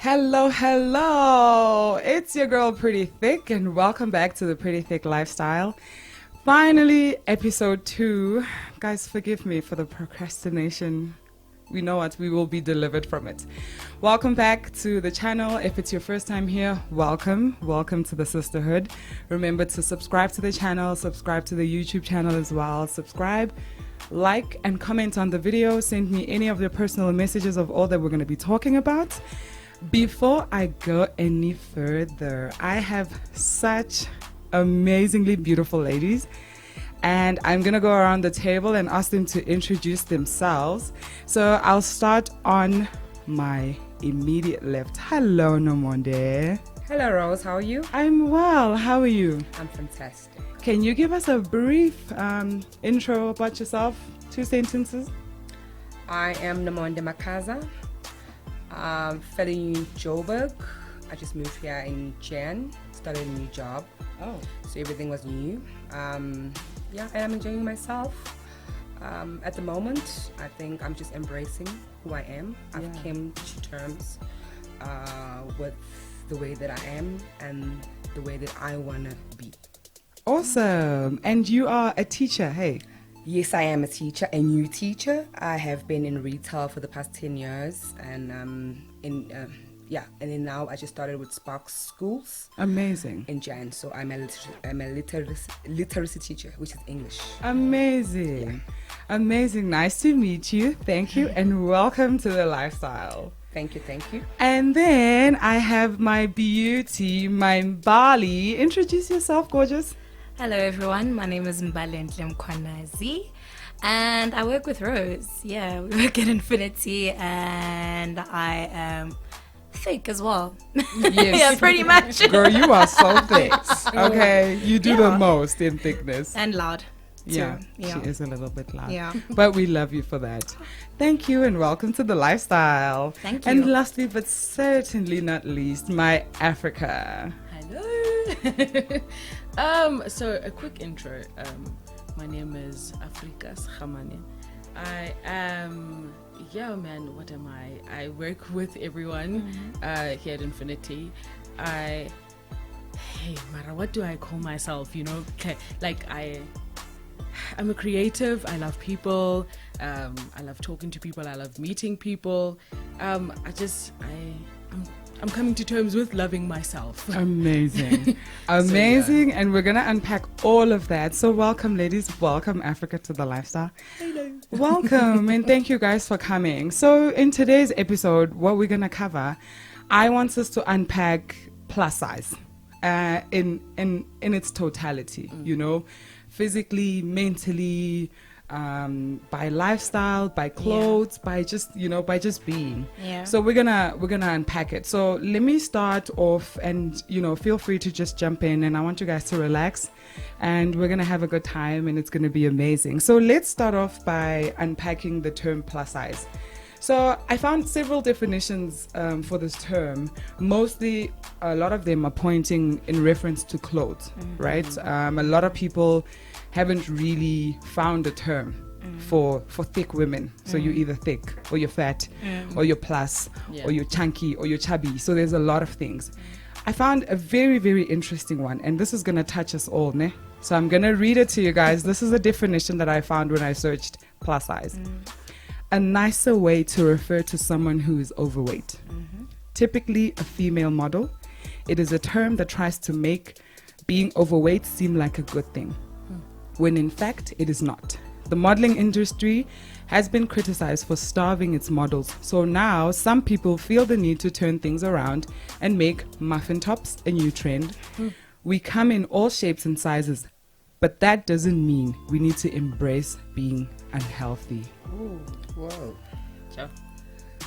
Hello, hello! It's your girl PrettyThick, and welcome back to the PrettyThick lifestyle. Finally, episode 2. Guys, forgive me for the procrastination. We know what we will be delivered from it. Welcome back to the channel. If it's your first time here, welcome to the sisterhood. Remember to subscribe to the channel, subscribe to the YouTube channel as well. Subscribe, like, and comment on the video. Send me any of your personal messages of all that we're going to be talking about. Before I go any further, I have such amazingly beautiful ladies, and I'm gonna go around the table and ask them to introduce themselves. So I'll start on my immediate left. Hello, Nomonde. Hello, Rose. How are you? I'm well. How are you? I'm fantastic. Can you give us a brief intro about yourself? 2 sentences. I am Nomonde Makaza. Fellow in Joburg. I just moved here in Jan. Started a new job. Oh. So everything was new. And I'm enjoying myself. At the moment, I think I'm just embracing who I am. I've come to terms with the way that I am and the way that I want to be. Awesome. And you are a teacher, hey? Yes, I am a teacher, a new teacher. I have been in retail for the past 10 years, and and then now I just started with Sparks Schools. Amazing. In Jan, so I'm a literacy teacher, which is English. Amazing. Yeah. Amazing. Nice to meet you. Thank you, and welcome to the lifestyle. Thank you. And then I have my beauty, my Mbali. Introduce yourself, gorgeous. Hello everyone, my name is Mbali and Afrika, and I work with Rose. Yeah, we work at Infinity, and I am thick as well. Yes. Yeah, pretty much. Girl, you are so thick. Okay, you do the most in thickness. And loud. Yeah, yeah, she is a little bit loud. Yeah. But we love you for that. Thank you and welcome to the lifestyle. Thank you. And lastly but certainly not least, my Afrika. Hello. So a quick intro. My name is Afrika Schamane. I am, what am I? I work with everyone here at Infinity. Mara, what do I call myself? You know, I'm a creative. I love people. I love talking to people. I love meeting people. I'm coming to terms with loving myself. Amazing. Amazing. And we're going to unpack all of that. So welcome, ladies. Welcome, Afrika, to the lifestyle. Hello. Welcome. And thank you guys for coming. So in today's episode, what we're going to cover, I want us to unpack plus size in its totality, you know, physically, mentally, by lifestyle, by clothes, by just being. Yeah. So we're gonna unpack it. So let me start off, and feel free to just jump in, and I want you guys to relax, and we're gonna have a good time, and it's gonna be amazing. So let's start off by unpacking the term plus size. So I found several definitions for this term. Mostly, a lot of them are pointing in reference to clothes, right? A lot of people haven't really found a term for thick women. So you're either thick, or you're fat, or you're plus, or you're chunky, or you're chubby. So there's a lot of things. I found a very, very interesting one, and this is going to touch us all, ne? So I'm going to read it to you guys. This is a definition that I found when I searched plus size. A nicer way to refer to someone who is overweight. Typically a female model. It is a term that tries to make being overweight seem like a good thing, when in fact it is not. The modeling industry has been criticized for starving its models, so now some people feel the need to turn things around and make muffin tops a new trend. We come in all shapes and sizes, but that doesn't mean we need to embrace being unhealthy. Ooh, whoa.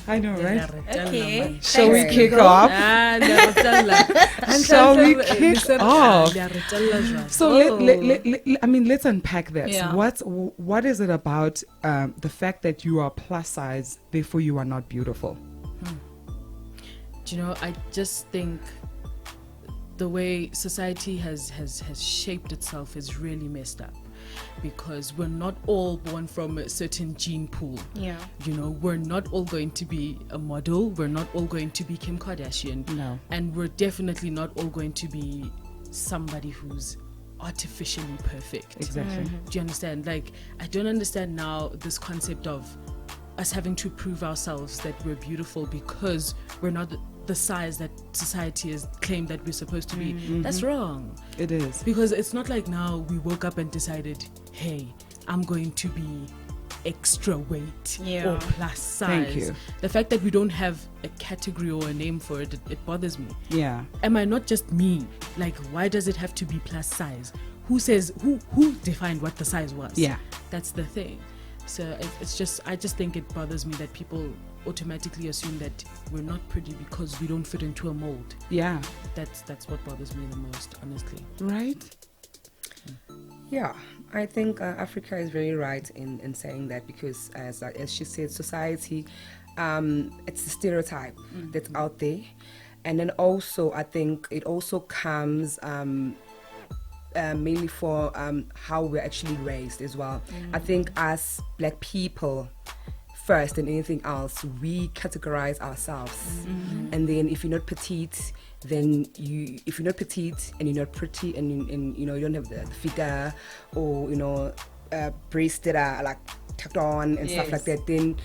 I know, right? Okay. Shall we kick off? Shall we kick off? So let's unpack this. Yeah. What is it about the fact that you are plus size, therefore you are not beautiful? Do you know, I just think the way society has shaped itself is really messed up. because we're not all born from a certain gene pool. Yeah. You know, we're not all going to be a model. We're not all going to be Kim Kardashian. No. And we're definitely not all going to be somebody who's artificially perfect. Exactly. Do you understand? Like, I don't understand now this concept of us having to prove ourselves that we're beautiful because we're not the size that society has claimed that we're supposed to be. That's wrong. It is. Because it's not like now we woke up and decided, hey, I'm going to be extra weight or plus size. Thank you. The fact that we don't have a category or a name for it, it bothers me. Yeah. Am I not just me? Like, why does it have to be plus size? Who says, who defined what the size was? Yeah. That's the thing. So it's just, I just think it bothers me that people automatically assume that we're not pretty because we don't fit into a mold. Yeah. That's what bothers me the most, honestly. Right? Yeah, I think Africa is very right in saying that, because as she said, society, it's a stereotype that's out there. And then also, I think it also comes mainly for how we're actually raised as well. I think as Black people, first than anything else, we categorize ourselves. And then if you're not petite, then if you're not petite and you're not pretty and you know, you don't have the figure or, you know, breasts that are like tucked on and stuff like that, then,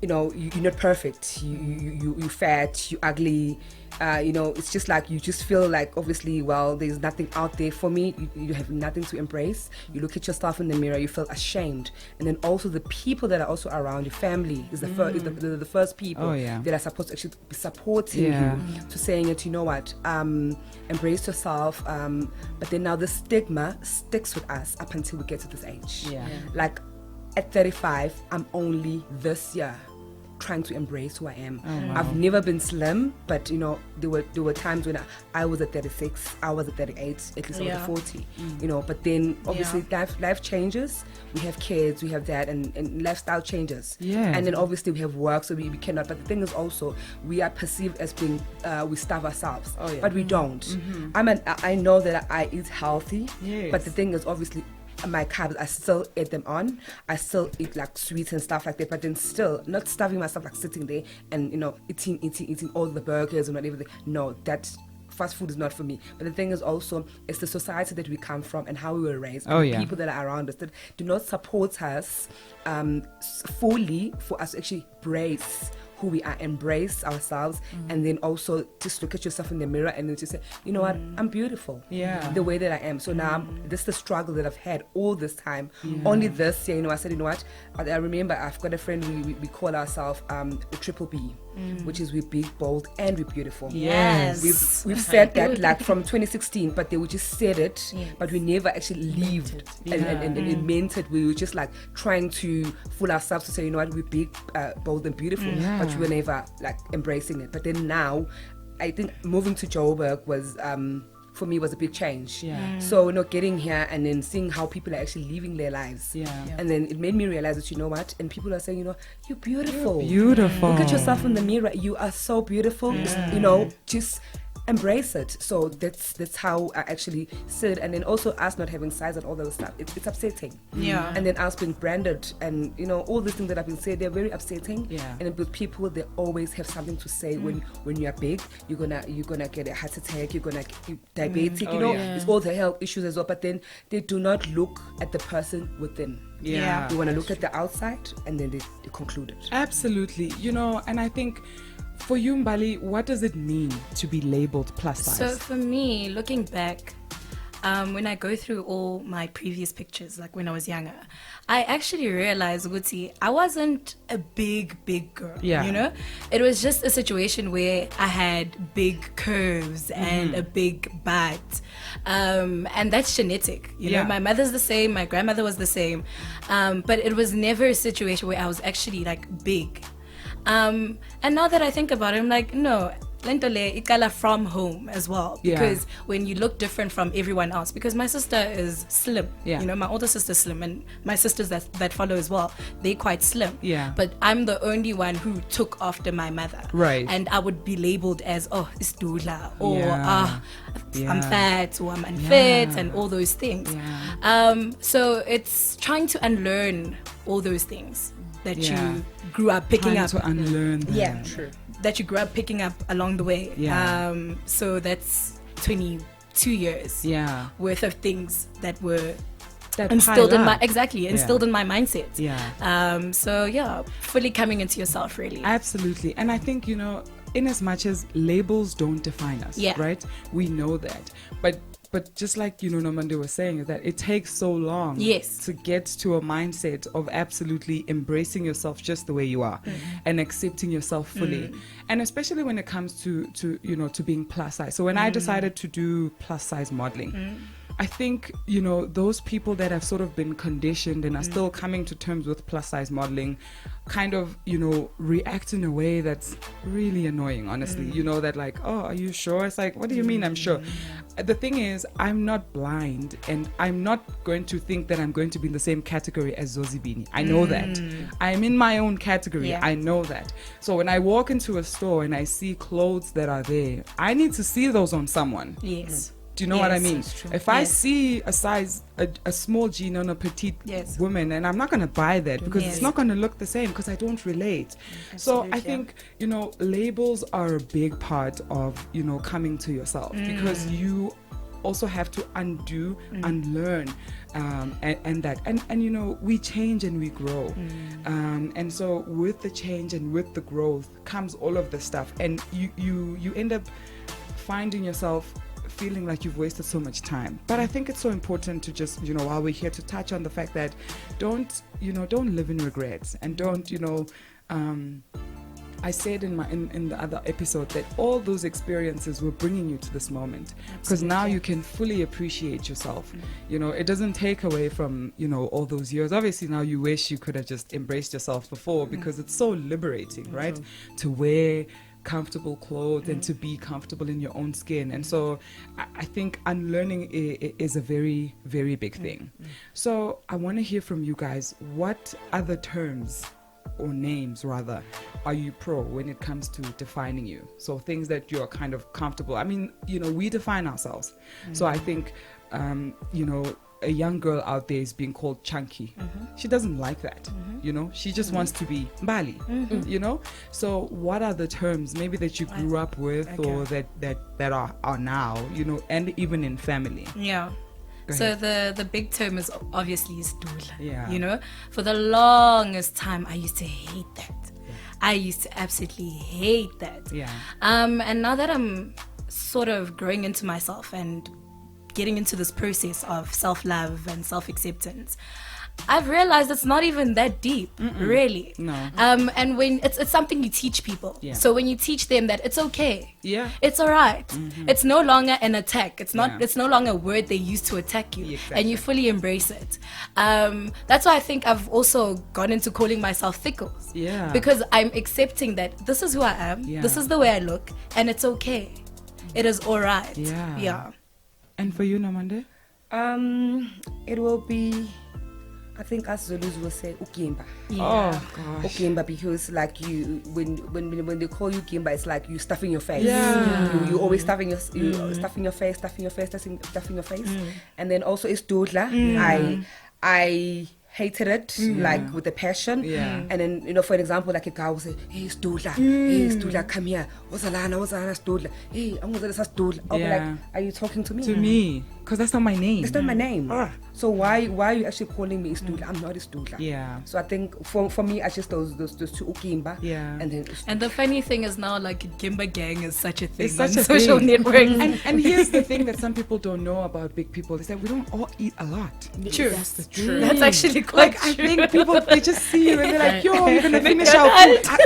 you know, you're not perfect. You're fat, you're ugly. You know, it's just like you just feel like, obviously, well, there's nothing out there for me. You have nothing to embrace. You look at yourself in the mirror, you feel ashamed. And then also the people that are also around, your family is the first, is the first people that are supposed to actually be supporting you, to saying it, you know what, embrace yourself. But then now the stigma sticks with us up until we get to this age. Like at 35, I'm only this year trying to embrace who I am. I've never been slim, but you know, there were times when I was at 36, I was at 38, at least I was at 40, you know. But then obviously life changes. We have kids, we have that, and lifestyle changes. And then obviously we have work, so we cannot. But the thing is also, we are perceived as being we starve ourselves, but we don't. I know that I eat healthy, but the thing is, obviously, my carbs, I still eat them on. I still eat like sweets and stuff like that, but then still not starving myself, like sitting there and, you know, eating all the burgers and whatever. No, that fast food is not for me. But the thing is also, it's the society that we come from and how we were raised. People that are around us that do not support us fully for us to actually embrace who we are, embrace ourselves, and then also just look at yourself in the mirror and then just say, you know what, I'm beautiful the way that I am. So now this is the struggle that I've had all this time. Only this year, you know, I said, you know what, I remember I've got a friend, we call ourselves a triple B, which is we're big, bold, and we're beautiful. We've said that like from 2016, but we just said it, but we never actually lived and meant it. We were just like trying to fool ourselves to say, you know what, we're big, bold, and beautiful, but we were never like embracing it. But then now, I think moving to Joburg was for me was a big change. So, you know, getting here and then seeing how people are actually living their lives. And then it made me realize that, you know what, and people are saying, you know, you're beautiful. Beautiful. Look at yourself in the mirror. You are so beautiful. You know, just embrace it. So that's how I actually said. And then also us not having size and all those stuff, it's upsetting. And then us being branded and, you know, all these things that have been said, they're very upsetting. And with people, they always have something to say. When you're big, you're gonna get a heart attack, you're diabetic, you know, it's all the health issues as well. But then they do not look at the person within. They want to look at the outside and then they conclude it. Absolutely. You know, and I think for you, Mbali, what does it mean to be labeled plus size? So for me, looking back, when I go through all my previous pictures, like when I was younger, I actually realized, Guti, I wasn't a big girl. You know, it was just a situation where I had big curves and a big butt, and that's genetic. You know, my mother's the same, my grandmother was the same, but it was never a situation where I was actually like big. And now that I think about it, I'm like, no, lento le ikala from home as well, because when you look different from everyone else, because my sister is slim, you know, my older sister's slim, and my sisters that follow as well, they're quite slim, but I'm the only one who took after my mother, right? And I would be labeled as istula, or I'm fat, or I'm unfit, and all those things. So it's trying to unlearn all those things that you grew up picking up. To unlearn them. Yeah, true. That you grew up picking up along the way. So that's 22 years worth of things that were instilled in my in my mindset. So fully coming into yourself, really. Absolutely. And I think, you know, in as much as labels don't define us, right? We know that. But just like, you know, Nomonde was saying, is that it takes so long to get to a mindset of absolutely embracing yourself just the way you are and accepting yourself fully. And especially when it comes to you know, to being plus size. So when I decided to do plus size modeling, I think, you know, those people that have sort of been conditioned and are still coming to terms with plus size modeling kind of, you know, react in a way that's really annoying, honestly. You know, that like, oh, are you sure? It's like, what do you mean I'm sure? The thing is, I'm not blind, and I'm not going to think that I'm going to be in the same category as Zozibini. I know that. I'm in my own category. I know that. So when I walk into a store and I see clothes that are there, I need to see those on someone. Yes. Do you know what I mean? If I see a size, a small jean on a petite woman, and I'm not going to buy that because it's not going to look the same because I don't relate. So I think, you know, labels are a big part of, you know, coming to yourself, because you also have to undo, unlearn, and that. And, you know, we change and we grow. And so with the change and with the growth comes all of the stuff. And you end up finding yourself feeling like you've wasted so much time. But I think it's so important to just, you know, while we're here, to touch on the fact that don't live in regrets, and don't, you know, I said in the other episode that all those experiences were bringing you to this moment, because now you can fully appreciate yourself. You know, it doesn't take away from, you know, all those years. Obviously now you wish you could have just embraced yourself before, because it's so liberating, right? To wear comfortable clothes and to be comfortable in your own skin. And so I think unlearning is a very, very big thing. So I want to hear from you guys, what other terms, or names rather, are you pro when it comes to defining you? So things that you're kind of comfortable. I mean, you know, we define ourselves. So I think, you know, a young girl out there is being called chunky. She doesn't like that. You know, she just wants to be Mbali. You know, so what are the terms maybe that you grew up with, or that are now, you know, and even in family? So the big term is obviously stula. You know, for the longest time I used to hate that. I used to absolutely hate that. And now that I'm sort of growing into myself and getting into this process of self-love and self-acceptance, I've realized it's not even that deep, really. And when it's something you teach people. So when you teach them that it's okay, it's all right, it's no longer an attack. It's not. It's no longer a word they use to attack you, and you fully embrace it. That's why I think I've also gone into calling myself Thickles, because I'm accepting that this is who I am. This is the way I look, and it's okay. It is all right. And for you, Nomonde? It will be, I think as Zulus will say, ukimba. Oh gosh. Ukimba, because like you, when they call you kimba, it's like you stuffing your face. You always stuffing your face, and then also it's dudla. I hated it, like with a passion. And then, you know, for example, like a guy will say, hey, Stula, come here. What's Stula? Hey, I'm gonna say Stula. I'll be like, are you talking to me? To me, because that's not my name. It's not my name. So why are you actually calling me Stula? I'm not a Stula. So I think for me, I just those two ukimba. And then and the funny thing is now, like, Gimba gang is such a thing it's such on a social thing. networks. And here's the thing that some people don't know about big people, is that we don't all eat a lot. True. That's the truth. That's actually quite like, true. I think people, they just see you and they're like, yo, I'm gonna finish our food. I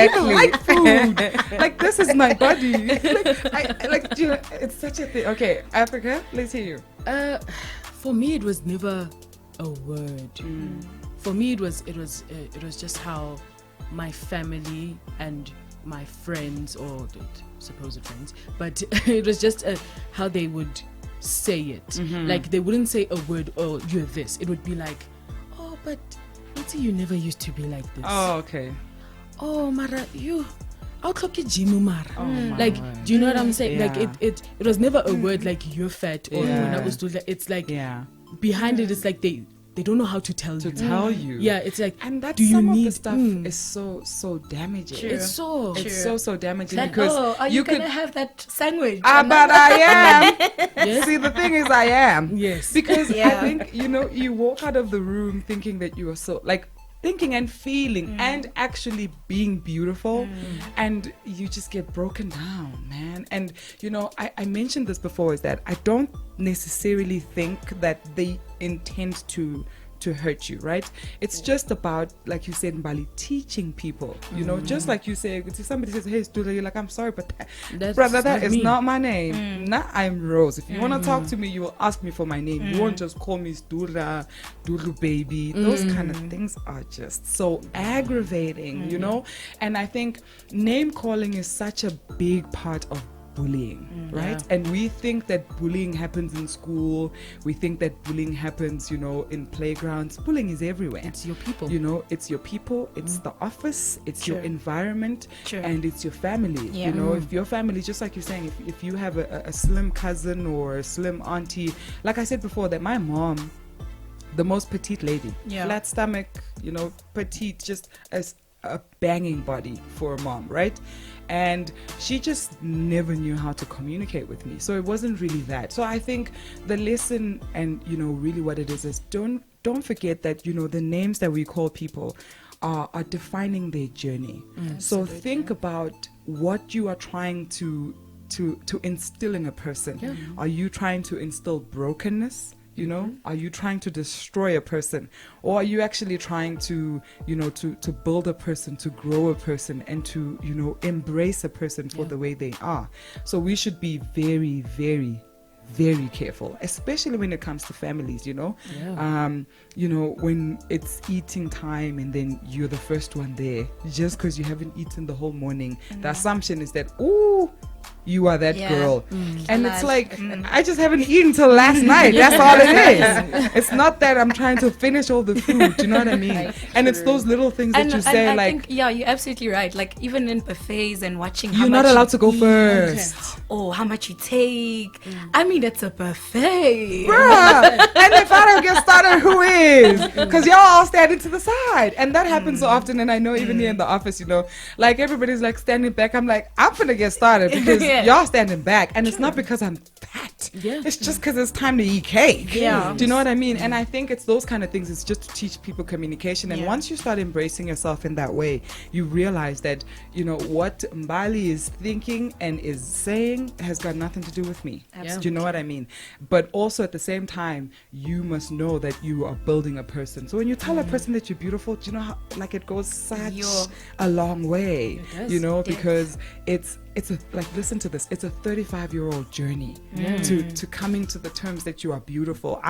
don't even like food. Like, this is my body. It's such a thing. Okay, Africa, let's hear you. For me, it was never a word. For me, it was just how my family and my friends or supposed friends, but it was just how they would say it. Like they wouldn't say a word, "Oh, you're this." It would be like, "Oh, but you never used to be like this." Oh, okay. Oh, Mara, you outlook Jimu Mara. Oh, my like, word. do you know what I'm saying? Yeah. Like it was never a word like you're fat or when I was doing that. It's like behind it, it's like they don't know how to tell you. Yeah, it's like, and that's do you some need of the stuff is so damaging. True. It's so damaging Like, because are you gonna have that sandwich? but I am. Yes. See, the thing is, I am. Yes. Because I think, you walk out of the room thinking that you are so, like, thinking and feeling and actually being beautiful, and you just get broken down, man. And, I mentioned this before, is that I don't necessarily think that they intend to hurt you, right? It's just about, like you said, Mbali, teaching people, just like you say, if somebody says, "Hey, Stula," you're like, "I'm sorry, but that is not my name. Nah, I'm Rose. If you want to talk to me, you will ask me for my name. You won't just call me Stula, Dulu baby." Those kind of things are just so aggravating, And I think name calling is such a big part of bullying, right? And we think that bullying happens in school. We think that bullying happens, in playgrounds. Bullying is everywhere. It's your people. It's your people. It's the office. It's your environment. True. And it's your family. Yeah. If your family, just like you're saying, if you have a slim cousin or a slim auntie, like I said before, that my mom, the most petite lady, flat stomach, petite, just as a banging body for a mom, right? And she just never knew how to communicate with me, so it wasn't really that. So I think the lesson, and really what it is don't forget that the names that we call people are defining their journey. So think about what you are trying to instill in a person. Are you trying to instill brokenness? Are you trying to destroy a person, or are you actually trying to to build a person, to grow a person, and to embrace a person for the way they are? So we should be very, very, very careful, especially when it comes to families. When it's eating time and then you're the first one there, just because you haven't eaten the whole morning, the assumption is that, ooh, you are that girl. And it's like, I just haven't eaten till last night. That's all it is. It's not that I'm trying to finish all the food. Do you know what I mean? And it's those little things that you say, I like, think, you're absolutely right. Like, even in buffets and watching, you're not allowed to go first. Oh, how much you take. I mean, it's a buffet. Bruh. And if I don't get started, who is? Because y'all all standing to the side. And that happens so often. And I know even here in the office, like everybody's like standing back. I'm like, I'm finna get started because y'all standing back. And it's not because I'm fat. It's just because it's time to eat cake. Do you know what I mean? And I think it's those kind of things. It's just to teach people communication. And once you start embracing yourself in that way, you realize that, what Mbali is thinking and is saying has got nothing to do with me. Do you know what I mean? But also at the same time, you must know that you are building a person. So when you tell a person that you're beautiful, do you know how, like, it goes such a long way, because it's listen to this, it's a 35-year-old journey to coming to the terms that you are beautiful.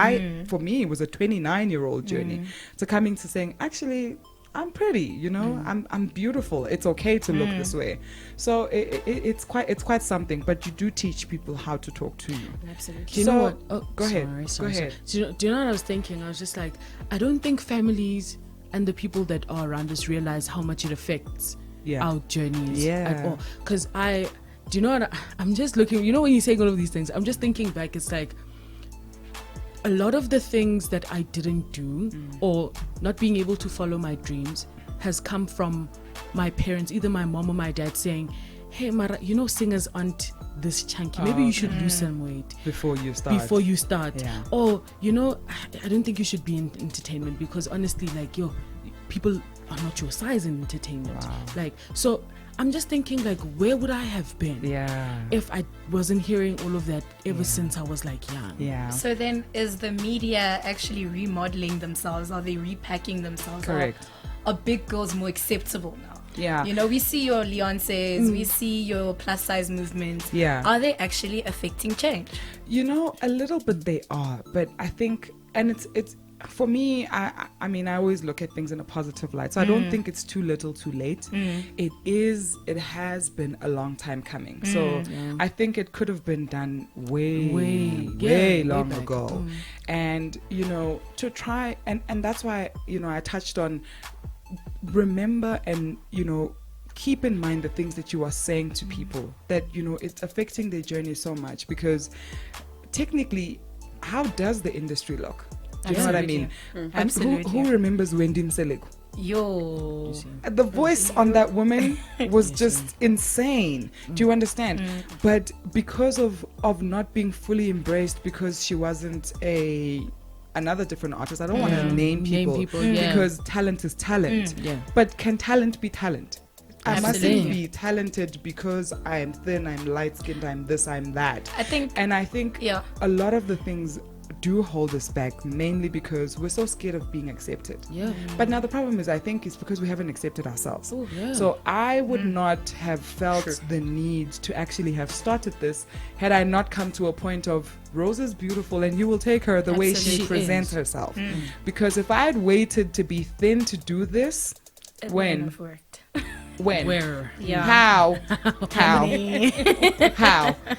For me, it was a 29-year-old journey to coming to saying, actually, I'm pretty, I'm beautiful. It's okay to look this way. So it's quite something. But you do teach people how to talk to you. Absolutely. Do you know what? Oh, go ahead. Go ahead. Do you know what I was thinking? I was just like, I don't think families and the people that are around us realize how much it affects our journeys at all. Because do you know what? I'm just looking. When you're saying all of these things, I'm just thinking back. It's like, a lot of the things that I didn't do or not being able to follow my dreams has come from my parents, either my mom or my dad, saying, "Hey, Mara, singers aren't this chunky. Maybe you should lose some weight before you start. Yeah. Or, I don't think you should be in entertainment because honestly, like, people are not your size in entertainment." Wow. Like, so I'm just thinking, like, where would I have been if I wasn't hearing all of that ever since I was like young? Yeah. So then, is the media actually remodeling themselves? Are they repacking themselves? Correct. Are big girls more acceptable now? Yeah. We see your Leonces, we see your plus size movement. Yeah. Are they actually affecting change? A little bit they are, but I think, and it's for me, I mean, I always look at things in a positive light. So I don't think it's too little, too late. It has been a long time coming. So I think it could have been done way long ago. And, you know, to try, and that's why, you know, I touched on, remember and, you know, keep in mind the things that you are saying to people, that, you know, it's affecting their journey so much, because technically, how does the industry look? Do you know what I mean? And who remembers Wendy Mseleko? Yo, the voice on that woman was just insane. Do you understand? But because of not being fully embraced, because she wasn't another different artist, I don't want to name people because talent is talent. But can talent be talent? I mustn't be talented because I'm thin, I'm light skinned, I'm this, I'm that. I think a lot of the things do hold us back, mainly because we're so scared of being accepted. But now the problem is, I think it's because we haven't accepted ourselves. So I would not have felt the need to actually have started this had I not come to a point of, Rose is beautiful and you will take her the way she presents herself. Because if I had waited to be thin to do this, when? Where? How? How?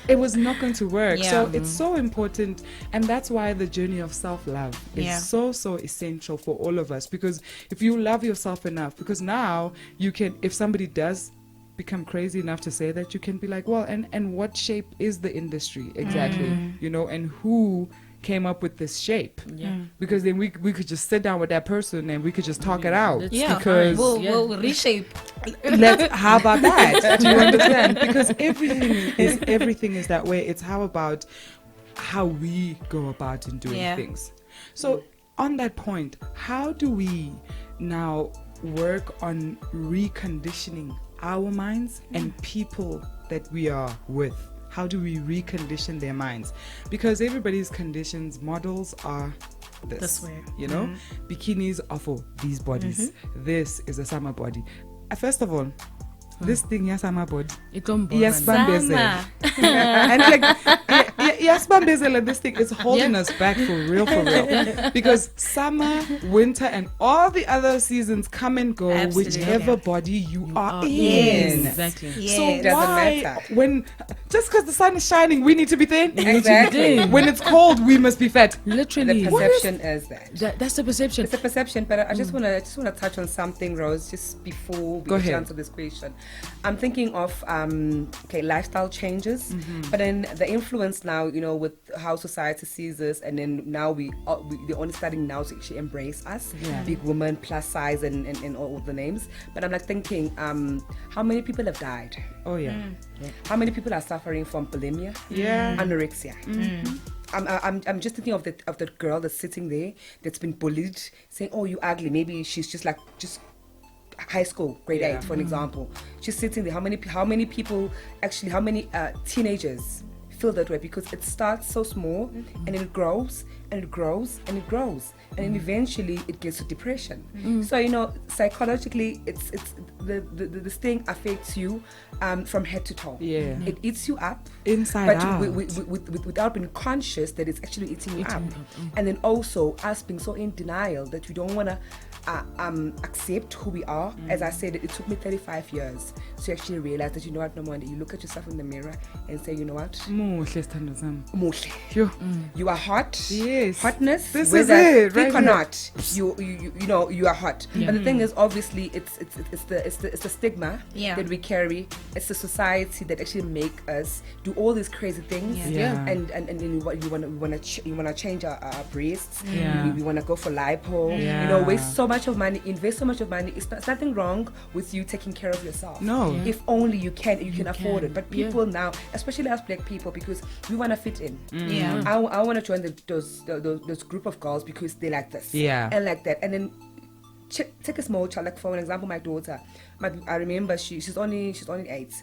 It was not going to work. So it's so important, and that's why the journey of self-love is so essential for all of us. Because if you love yourself enough, because now you can, if somebody does become crazy enough to say that, you can be like, well, and what shape is the industry exactly? You know, and who came up with this shape? Because then we could just sit down with that person and we could just talk it out. Because we'll reshape. How about that? Do you understand? Because everything is that way. It's how about how we go about in doing things. So on that point, how do we now work on reconditioning our minds and people that we are with? How do we recondition their minds? Because everybody's conditions, models are this way, you know? Bikinis are for these bodies. This is a summer body. First of all, this thing, yes, summer body. Yes, Bambezela. And like, yes, Bambezela, this thing is holding us back for real. Because summer, winter, and all the other seasons come and go, whichever body you are in. Exactly. So why, when just because the sun is shining, we need to be thin? Exactly. When it's cold, we must be fat. Literally. The perception is that. That's the perception. It's a perception, but I just want to touch on something, Rose, just before we answer this question. I'm thinking of lifestyle changes, but then the influence now, you know, with how society sees us, and then now they're only starting now to actually embrace us, big woman, plus size, and all the names. But I'm like thinking, how many people have died? How many people are suffering from bulimia, anorexia? I'm just thinking of that girl that's sitting there that's been bullied, saying, "Oh, you ugly." Maybe she's just high school, grade 8, for an example. She's sitting there. How many teenagers feel that way? Because it starts so small, and it grows and it grows and it grows, and then eventually it gets to depression. So, you know, psychologically, it's this thing affects you from head to toe. It eats you up inside out, without being conscious that it's actually eating you up. And then also us being so in denial that we don't want to accept who we are. As I said, it took me 35 years to actually realize that, you know what, Nomonde, you look at yourself in the mirror and say, you know what, you are hot. Hotness, this whether is it, thick or not, you know you are hot. But the thing is, obviously, it's the stigma that we carry. It's the society that actually make us do all these crazy things. And then you want to change our breasts. We want to go for lipo. You know, waste so much of money, invest so much of money. It's nothing wrong with you taking care of yourself. No, if only you can afford it. But people now, especially us black people, because we want to fit in. I want to join those group of girls because they like this and like that. And then take a small child, like for an example, my daughter. I remember she's only 8,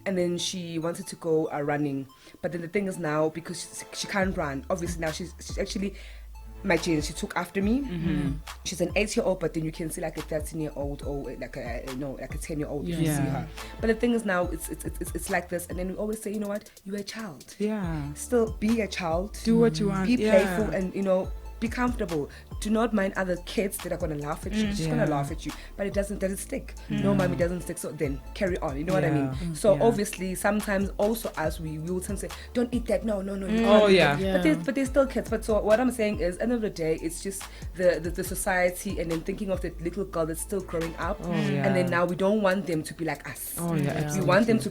and then she wanted to go running. But then the thing is now, because she can't run, obviously now she's actually my genes. She took after me. She's an 8-year-old, but then you can see like a 13-year-old or like a 10-year-old. You can see her. But the thing is now, it's like this, and then we always say, you know what, you're a child. Still be a child. Do what you want. Be playful, and you know, be comfortable. do not mind other kids that are going to laugh at you. She's going to laugh at you, but it doesn't stick. No, mommy, doesn't stick. So then carry on. You know what I mean? So obviously, sometimes also as we will tend to say, don't eat that. No. But they're still kids. But so what I'm saying is, end of the day, it's just the society, and then thinking of the little girl that's still growing up, and then now we don't want them to be like us. We want them to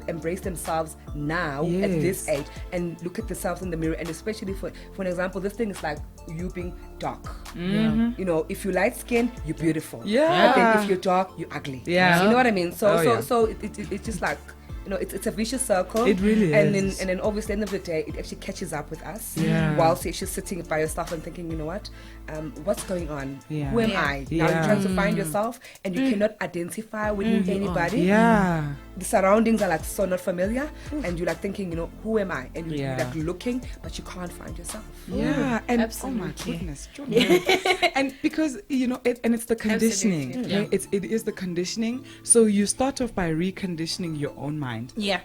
embrace themselves now at this age, and look at themselves in the mirror. And especially for an example, this thing is like you being dark. You know, if you light skin, you're beautiful. But then if you're dark, you're ugly. You know what I mean? So it's just like, you know, it's a vicious circle. It really is. And then obviously at the end of the day, it actually catches up with us. Whilst you're actually sitting by yourself and thinking, you know what, what's going on? Who am I? Now you're trying to find yourself, and you cannot identify with anybody. The surroundings are like so not familiar, and you're like thinking, you know, who am I? And you're like looking, but you can't find yourself. And absolutely. Oh my goodness. And because, you know, it's the conditioning. It is the conditioning. So you start off by reconditioning your own mind.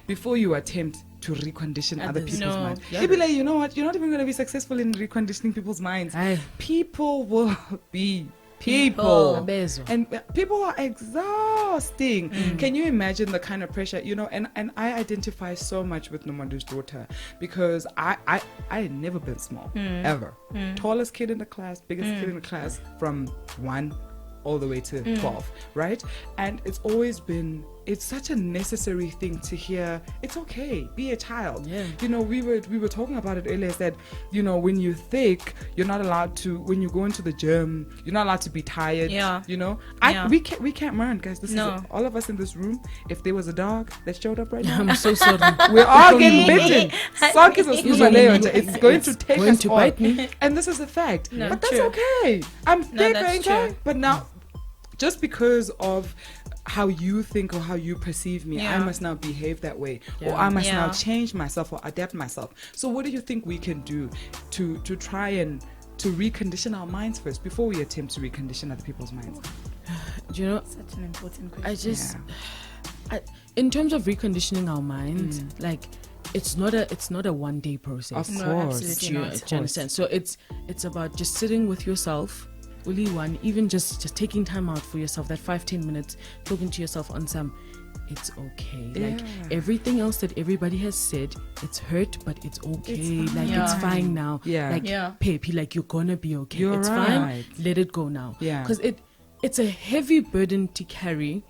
Before you attempt to recondition other people's minds. You'll be like, you know what, you're not even going to be successful in reconditioning people's minds. People will be people. And people are exhausting. Can you imagine the kind of pressure, you know? And I identify so much with Nomonde's daughter, because I had never been small, ever. Tallest kid in the class, biggest kid in the class, from 1 all the way to 12, right? And it's always been, it's such a necessary thing to hear. It's okay, be a child. You know, we were talking about it earlier, that, you know, when you're thick, you're not allowed to, when you go into the gym, you're not allowed to be tired. You know, we can't learn, guys. This is all of us in this room. If there was a dog that showed up right now, I'm so sorry, we're all getting bitten. It's going to take us to bite me, and this is a fact. But that's okay. I'm thick, okay? But now, just because of how you think or how you perceive me, I must now behave that way, or I must now change myself or adapt myself. So what do you think we can do to try and to recondition our minds first before we attempt to recondition other people's minds? Do you know, such an important question. In terms of reconditioning our minds, like, it's not a one-day process. Of course. Do you understand? So it's about just sitting with yourself, only one, even just taking time out for yourself, that 5-10 minutes, talking to yourself on some, it's okay. Like, everything else that everybody has said, it's hurt, but it's okay. It's fine now. Peppy, like, you're gonna be okay. It's fine. Let it go now. Because it's a heavy burden to carrying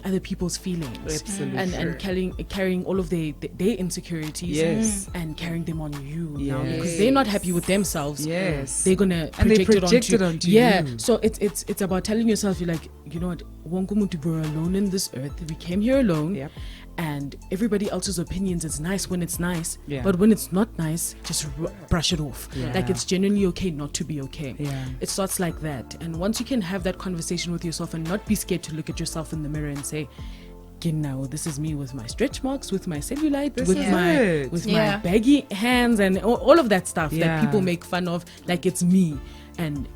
other people's feelings. And carrying all of their insecurities, and carrying them on you now, because they're not happy with themselves. They're gonna project it onto you. So it's about telling yourself, you're like, you know what, we're alone in this earth. We came here alone. And everybody else's opinions, it's nice when it's nice, but when it's not nice, just brush it off. Like, it's genuinely okay not to be okay. It starts like that. And once you can have that conversation with yourself and not be scared to look at yourself in the mirror and say, okay, now this is me with my stretch marks, with my cellulite, with my baggy hands, and all of that stuff that people make fun of, like it's me, and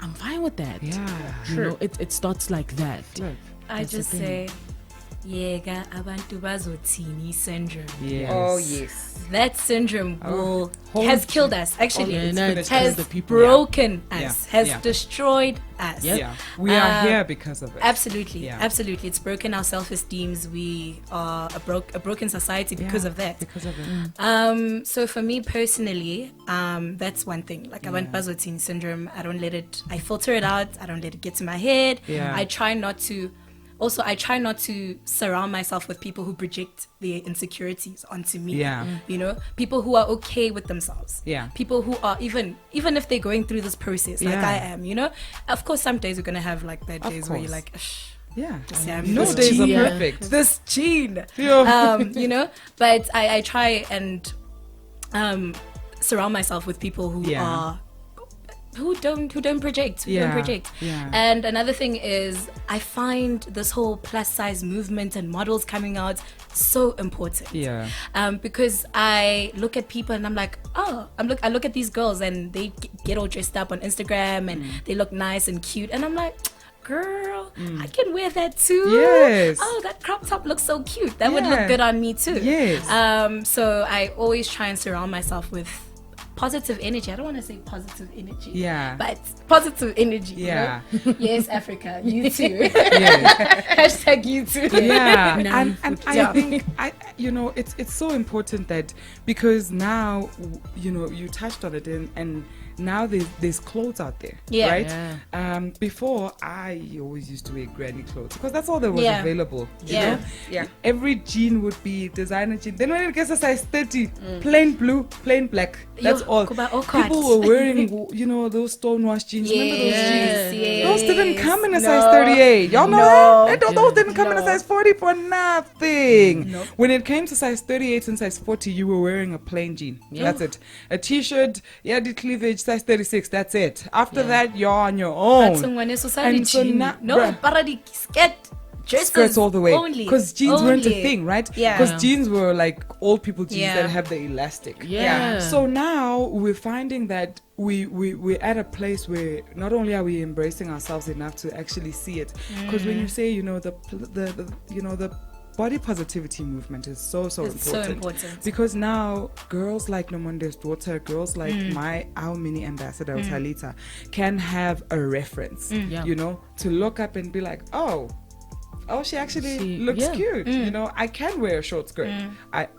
I'm fine with that. You know, it starts like that. I just say, abantu bazothini syndrome. Oh yes, that syndrome has killed us. Actually, has broken us, has destroyed us. We are here because of it. Absolutely. It's broken our self-esteems. We are a broken society because of that. So for me personally, that's one thing. Like, abantu bazothini syndrome, I filter it out. I don't let it get to my head. I try not to surround myself with people who project their insecurities onto me. You know, people who are okay with themselves. People who are, even if they're going through this process like I am, you know. Of course, some days we're going to have like bad days where you're like, no days are perfect. This gene. You know, but I try and surround myself with people who are who don't project. And another thing is, I find this whole plus size movement and models coming out so important. Because I look at people and I'm like, I look at these girls and they get all dressed up on Instagram and they look nice and cute, and I'm like, girl, I can wear that too. Oh, that crop top looks so cute. That would look good on me too. So I always try and surround myself with positive energy. I don't want to say positive energy. Yeah. But positive energy. Yeah. You know? Yes, Africa. You too. Yes. Hashtag you too. Yeah. No, and I think, it's so important that, because now, you touched on it, and now there's clothes out there, Yeah. right? Yeah. Before, I always used to wear granny clothes because that's all that was Yeah. available. You Yeah. know? Yeah. Every jean would be designer jean. Then when it gets a size 30, plain blue, plain black. That's Yo, all. kuba all People cuts. were wearing, those Stonewashed jeans. Remember those Yes, jeans? yes. Those didn't come in a size No. 38. Y'all know No. that? Those didn't come in a No. size 40 for nothing. Nope. When it came to size 38 and size 40, you were wearing a plain jean. Yeah. That's it. A t-shirt, the cleavage, size 36. That's it. After that, you're on your own. And so now, bruh, paradi skirt, dresses skirts all the way, only. because jeans weren't a Only. thing, right? Yeah. Because jeans were like old people jeans Yeah. that have the elastic. Yeah. So now we're finding that we're at a place where not only are we embracing ourselves enough to actually see it, because when you say the body positivity movement is so It's important. so important. Because now girls like Nomonde's daughter, girls like our mini ambassador Talita, can have a reference, Yeah. to look up and be like, oh, she actually looks cute. I can wear a short skirt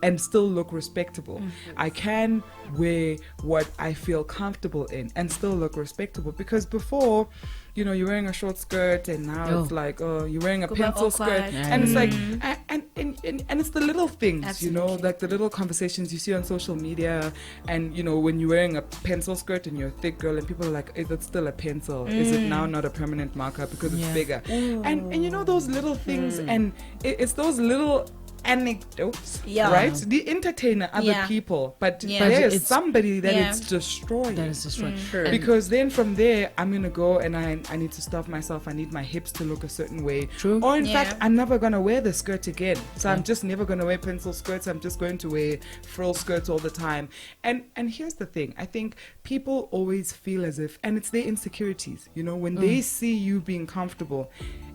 and still look respectable. I can wear what I feel comfortable in and still look respectable. Because before, you're wearing a short skirt, and now it's like, you're wearing a Go back pencil awkward. skirt, and it's like, and it's the little things, Absolutely. like the little conversations you see on social media, and when you're wearing a pencil skirt and you're a thick girl, and people are like, is it still a pencil? Is it now not a permanent marker because it's bigger? And those little things, and it's those little anecdotes, Yeah. right? They entertain other Yeah. people, but Yeah. there's It's- somebody that Yeah. it's destroying. That is just right. Sure. Because then from there, I'm going to go and I need to stop myself. I need my hips to look a certain way. True. Or in Yeah. fact, I'm never going to wear the skirt again. So I'm just never going to wear pencil skirts. I'm just going to wear frill skirts all the time. And here's the thing. I think people always feel as if, and it's their insecurities, when they see you being comfortable,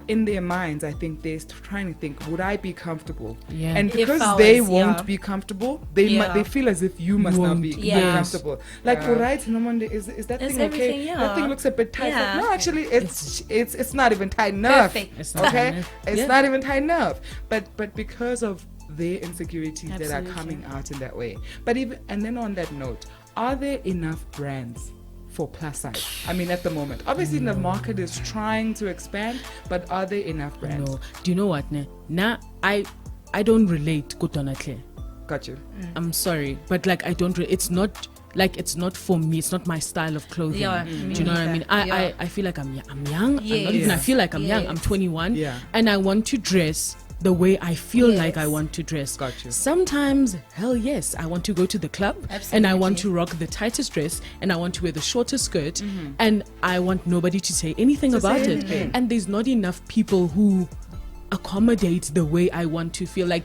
in their minds, I think they're trying to think, would I be comfortable? Yeah. And If because I they was, won't yeah. be comfortable, they Yeah. they feel as if you must not be Yeah. comfortable. Like, Yeah. all right, Nomonde, is that Is thing okay? everything, yeah. That thing looks a bit tight. Yeah. Like, no, actually, it's not even tight enough. Perfect. It's not Okay, enough. it's Yeah. not even tight enough. But because of their insecurities that are Absolutely. coming out in that way. But then on that note, are there enough brands for plus size? I mean, at the moment, obviously the market is trying to expand, but are there enough brands? No. Do you know what? Now I don't relate. Claire. Got you. I'm sorry, but like I don't. It's not like it's not for me. It's not my style of clothing. Yeah, Do you know what I mean? I feel like I'm young. I'm not even. Yes. I feel like I'm young. I'm Yes. 21. Yeah. And I want to dress the way I feel Yes. like I want to dress. Got you. Sometimes, hell yes, I want to go to the club and I want to rock the tightest dress and I want to wear the shortest skirt and I want nobody to say anything about it. anything. And there's not enough people who accommodate the way I want to feel. Like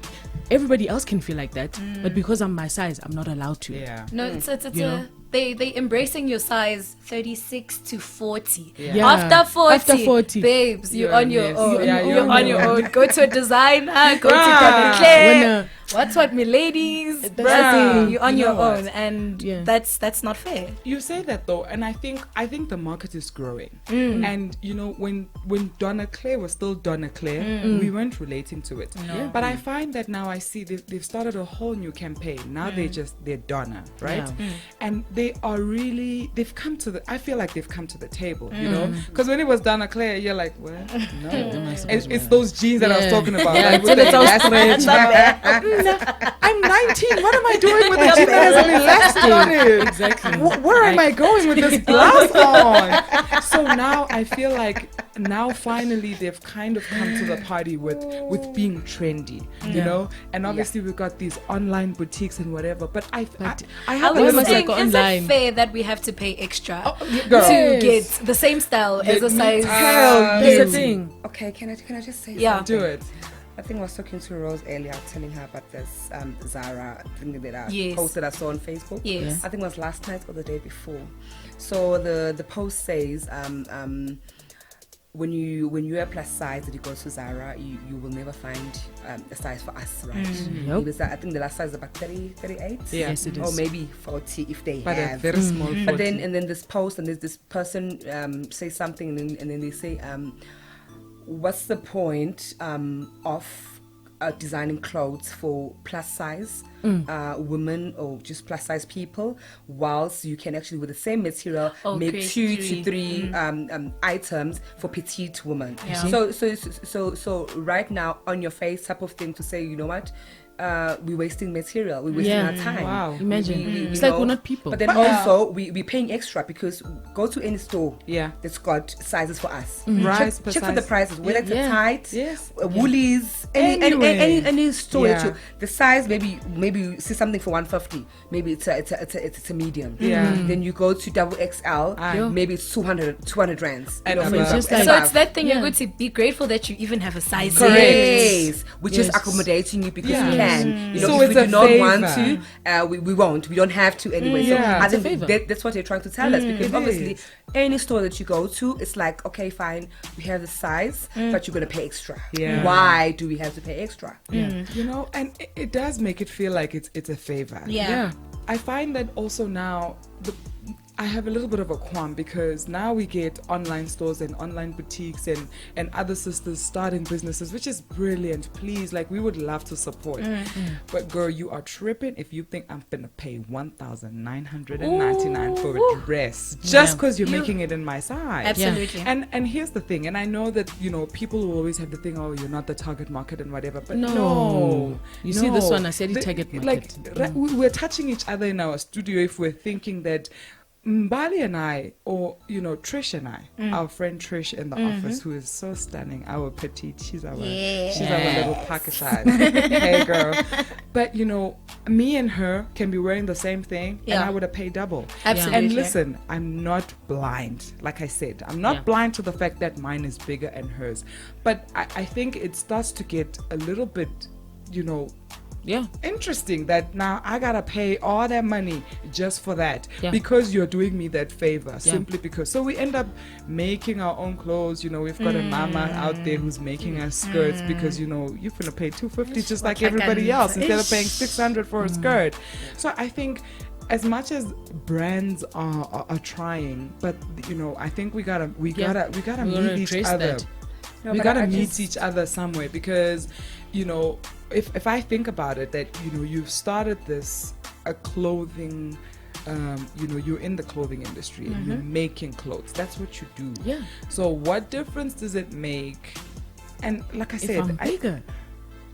everybody else can feel like that, but because I'm my size, I'm not allowed to. Yeah. No, it's You know? they embracing your size 36 to 40. Yeah. After 40, After 40. babes, you're You're on a your mess. own. Yeah, you're on your own. Go to a designer. Go to Bruh. Calvin Klein. When, What's what, me ladies? Bruh. That's you're on You your know what? own, and Yeah. that's not fair. You say that though, and I think the market is growing. And when Donna Claire was still Donna Claire, we weren't relating to it. No. But I find that now I see they've started a whole new campaign. Now they're Donna, right? Yeah. And they are really I feel like they've come to the table, because when it was Donna Claire, you're like, well, no, it's those jeans that I was Yeah. talking about. Yeah, Like, with it's the all elastic. I'm 19. What am I doing with a jean that has an elastic on it? Exactly. Where am I going with this blouse on? So now I feel like finally they've kind of come to the party with being trendy, and obviously we've got these online boutiques and whatever, but I I have a was little saying, like is online. it fair that we have to pay extra girl. to get the same style as a size? Hell That's no. the thing. Okay, can I just say Yeah. something? Do it. I think I was talking to Rose earlier, telling her about this Zara thing that I Yes. posted I saw on Facebook. Yes. I think it was last night or the day before. So the post says when you're plus size and you go to Zara, you will never find a size for us, right? Nope. Because I think the last size is about 30, 38. Yeah. Yes, it is. Or maybe 40 if they But have. a very small 40. But then this post and there's this person say something and then they say, what's the point of designing clothes for plus size women or just plus size people, whilst you can actually with the same material make create 2 three. to 3 items for petite women. Yeah. So right now on your face type of thing to say, you know what, we're wasting material, we're wasting our time. Wow. Imagine. We It's know, like we're not people. but then also we're paying extra because go to any store that's got sizes for us. Right, Check for the prices, whether it's Yeah. tight, Yes. Woolies, Anyway. any store that Yeah. you, the size maybe you see something for 150, maybe it's a medium. Yeah. Then you go to double XL, Aye. maybe it's 200 rands. And you know, for above. example, Just and like- So above. it's that thing Yeah. you're going to be grateful that you even have a size. Yes, which is Yes. accommodating you because Yeah. we can. You know, So if it's we a do not want favor. to, we won't. We don't have to anyway. So Yeah. I It's a think favor. that's what they're trying to tell us. Because It obviously, is. any store that you go to, it's like, okay, fine, we have the size, but you're gonna pay extra. Yeah. Why do we have to pay extra? You know, and it does make it feel like it's a favor. Yeah. I find that also now I have a little bit of a qualm because now we get online stores and online boutiques and other sisters starting businesses, which is brilliant. Please, like, we would love to support. But girl, you are tripping if you think I'm gonna pay $1,999 for a dress just because you're making it in my size. Absolutely. And here's the thing, and I know that, you know, people will always have the thing, oh, you're not the target market and whatever, but No. You see this one, I said The- target like, market. we're touching each other in our studio if we're thinking that Mbali and I, or, you know, Trish and I, our friend Trish in the office, who is so stunning, our petite, she's our little pocket size. Hey girl. But, you know, me and her can be wearing the same thing and Yeah. I would have paid double. Absolutely. And listen, I'm not blind. Like I said, I'm not blind to the fact that mine is bigger than hers. But I think it starts to get a little bit, you know, interesting that now I gotta pay all that money just for that because you're doing me that favor, simply because. So we end up making our own clothes. You know, we've got a mama out there who's making us skirts because, you know, you're gonna pay $250 just like everybody else instead of paying $600 for a skirt. So I think, as much as brands are trying, but, you know, I think we gotta meet each other. No, We but gotta I meet just- each other somewhere because, you know, if I think about it, that, you know, you've started a clothing, you know, you're in the clothing industry and you're making clothes. That's what you do. Yeah. So what difference does it make? And like I If said, I'm bigger,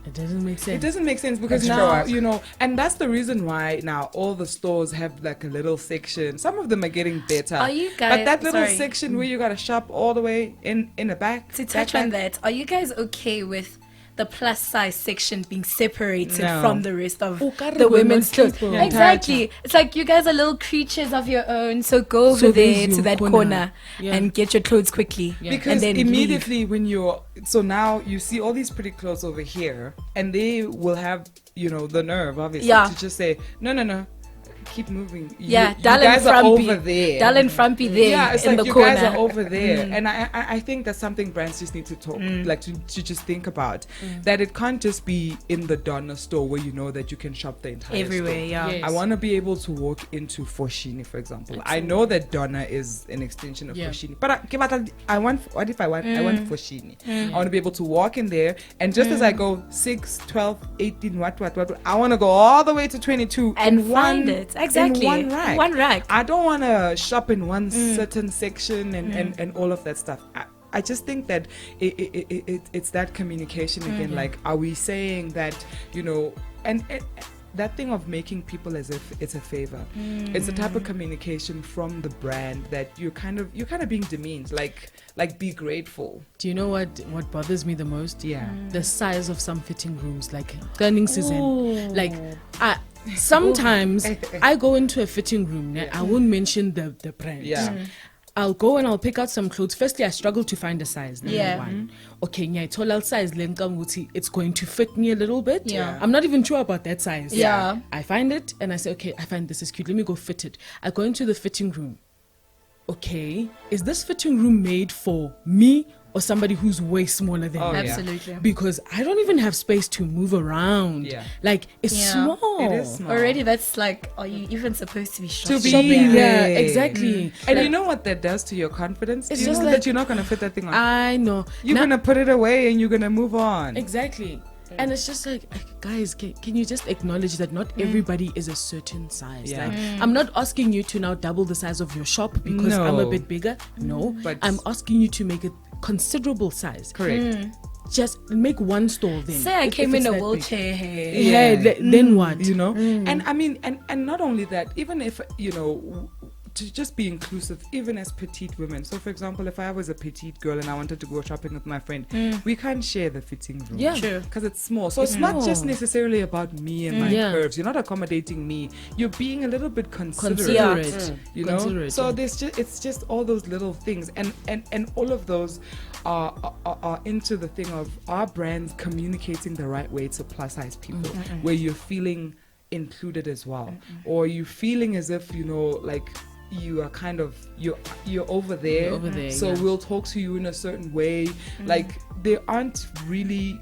it doesn't make sense. it doesn't make sense because That's now, true. you know, and that's the reason why now all the stores have like a little section. Some of them are getting better. Are you But guys- that little sorry. section where you gotta shop all the way in the back. To touch on that, are you guys okay with the plus size section being separated No. from the rest of Oh, God, the women women's clothes? people. Yeah. Exactly. It's like you guys are little creatures of your own, so go over So there there's to your that corner. corner Yeah. and get your clothes quickly. Because and then leave. immediately when you're so now you see all these pretty clothes over here and they will have, you know, the nerve obviously to just say no, keep moving. Yeah, you dull and guys are frumpy. over there. Dull and frumpy there Yeah, it's in like the you corner. guys are over there, and I think that's something brands just need to talk, like to just think about, that it can't just be in the Donna store where you know that you can shop the entire Everywhere, store. yeah. Yes. I want to be able to walk into Foschini, for example. I know that Donna is an extension of Yeah. Foschini, but I want Foschini. I want to be able to walk in there, and just as I go 6, 12, 18, what, I want to go all the way to 22 And in find one, it. Exactly. in one rack. One rack. I don't want to shop in one certain section and all of that stuff. I just think that it's that communication again. Like, are we saying that, you know, and that thing of making people as if it's a favor. It's a type of communication from the brand that you're kind of being demeaned. Like be grateful. Do you know what bothers me the most? Yeah. The size of some fitting rooms, like turning season. Like sometimes I go into a fitting room. I won't mention the brand. Yeah. I'll go and I'll pick out some clothes. Firstly, I struggle to find a size. Number Yeah. one. Okay, total size. It's going to fit me a little bit. Yeah. I'm not even sure about that size. Yeah. I find it and I say, okay, I find this is cute. Let me go fit it. I go into the fitting room. Okay, is this fitting room made for me or somebody who's way smaller than me. Absolutely. Because I don't even have space to move around. Like, it's small. It is small. Already, that's like, are you even supposed to be shopping? Yeah, exactly. And you know what that does to your confidence? It's You just know like, that you're not going to fit that thing on. I know. You're going to put it away and you're going to move on. Exactly. And it's just like, guys, can you just acknowledge that not everybody is a certain size? Like, I'm not asking you to now double the size of your shop because I'm a bit bigger. No, but I'm asking you to make a considerable size. Correct. Just make one store then. Say I came in a wheelchair. Then what? You know? And I mean, and not only that, even if, you know, to just be inclusive, even as petite women. So, for example, if I was a petite girl and I wanted to go shopping with my friend, we can't share the fitting room. Yeah, true. Because it's small. So it's not just necessarily about me and my curves. You're not accommodating me. You're being a little bit considerate. You know. So there's just it's just all those little things, and all of those are into the thing of our brands communicating the right way to plus size people, where you're feeling included as well, or you feeling as if, you know, like, you are kind of you're over there, so we'll talk to you in a certain way. Like, there aren't really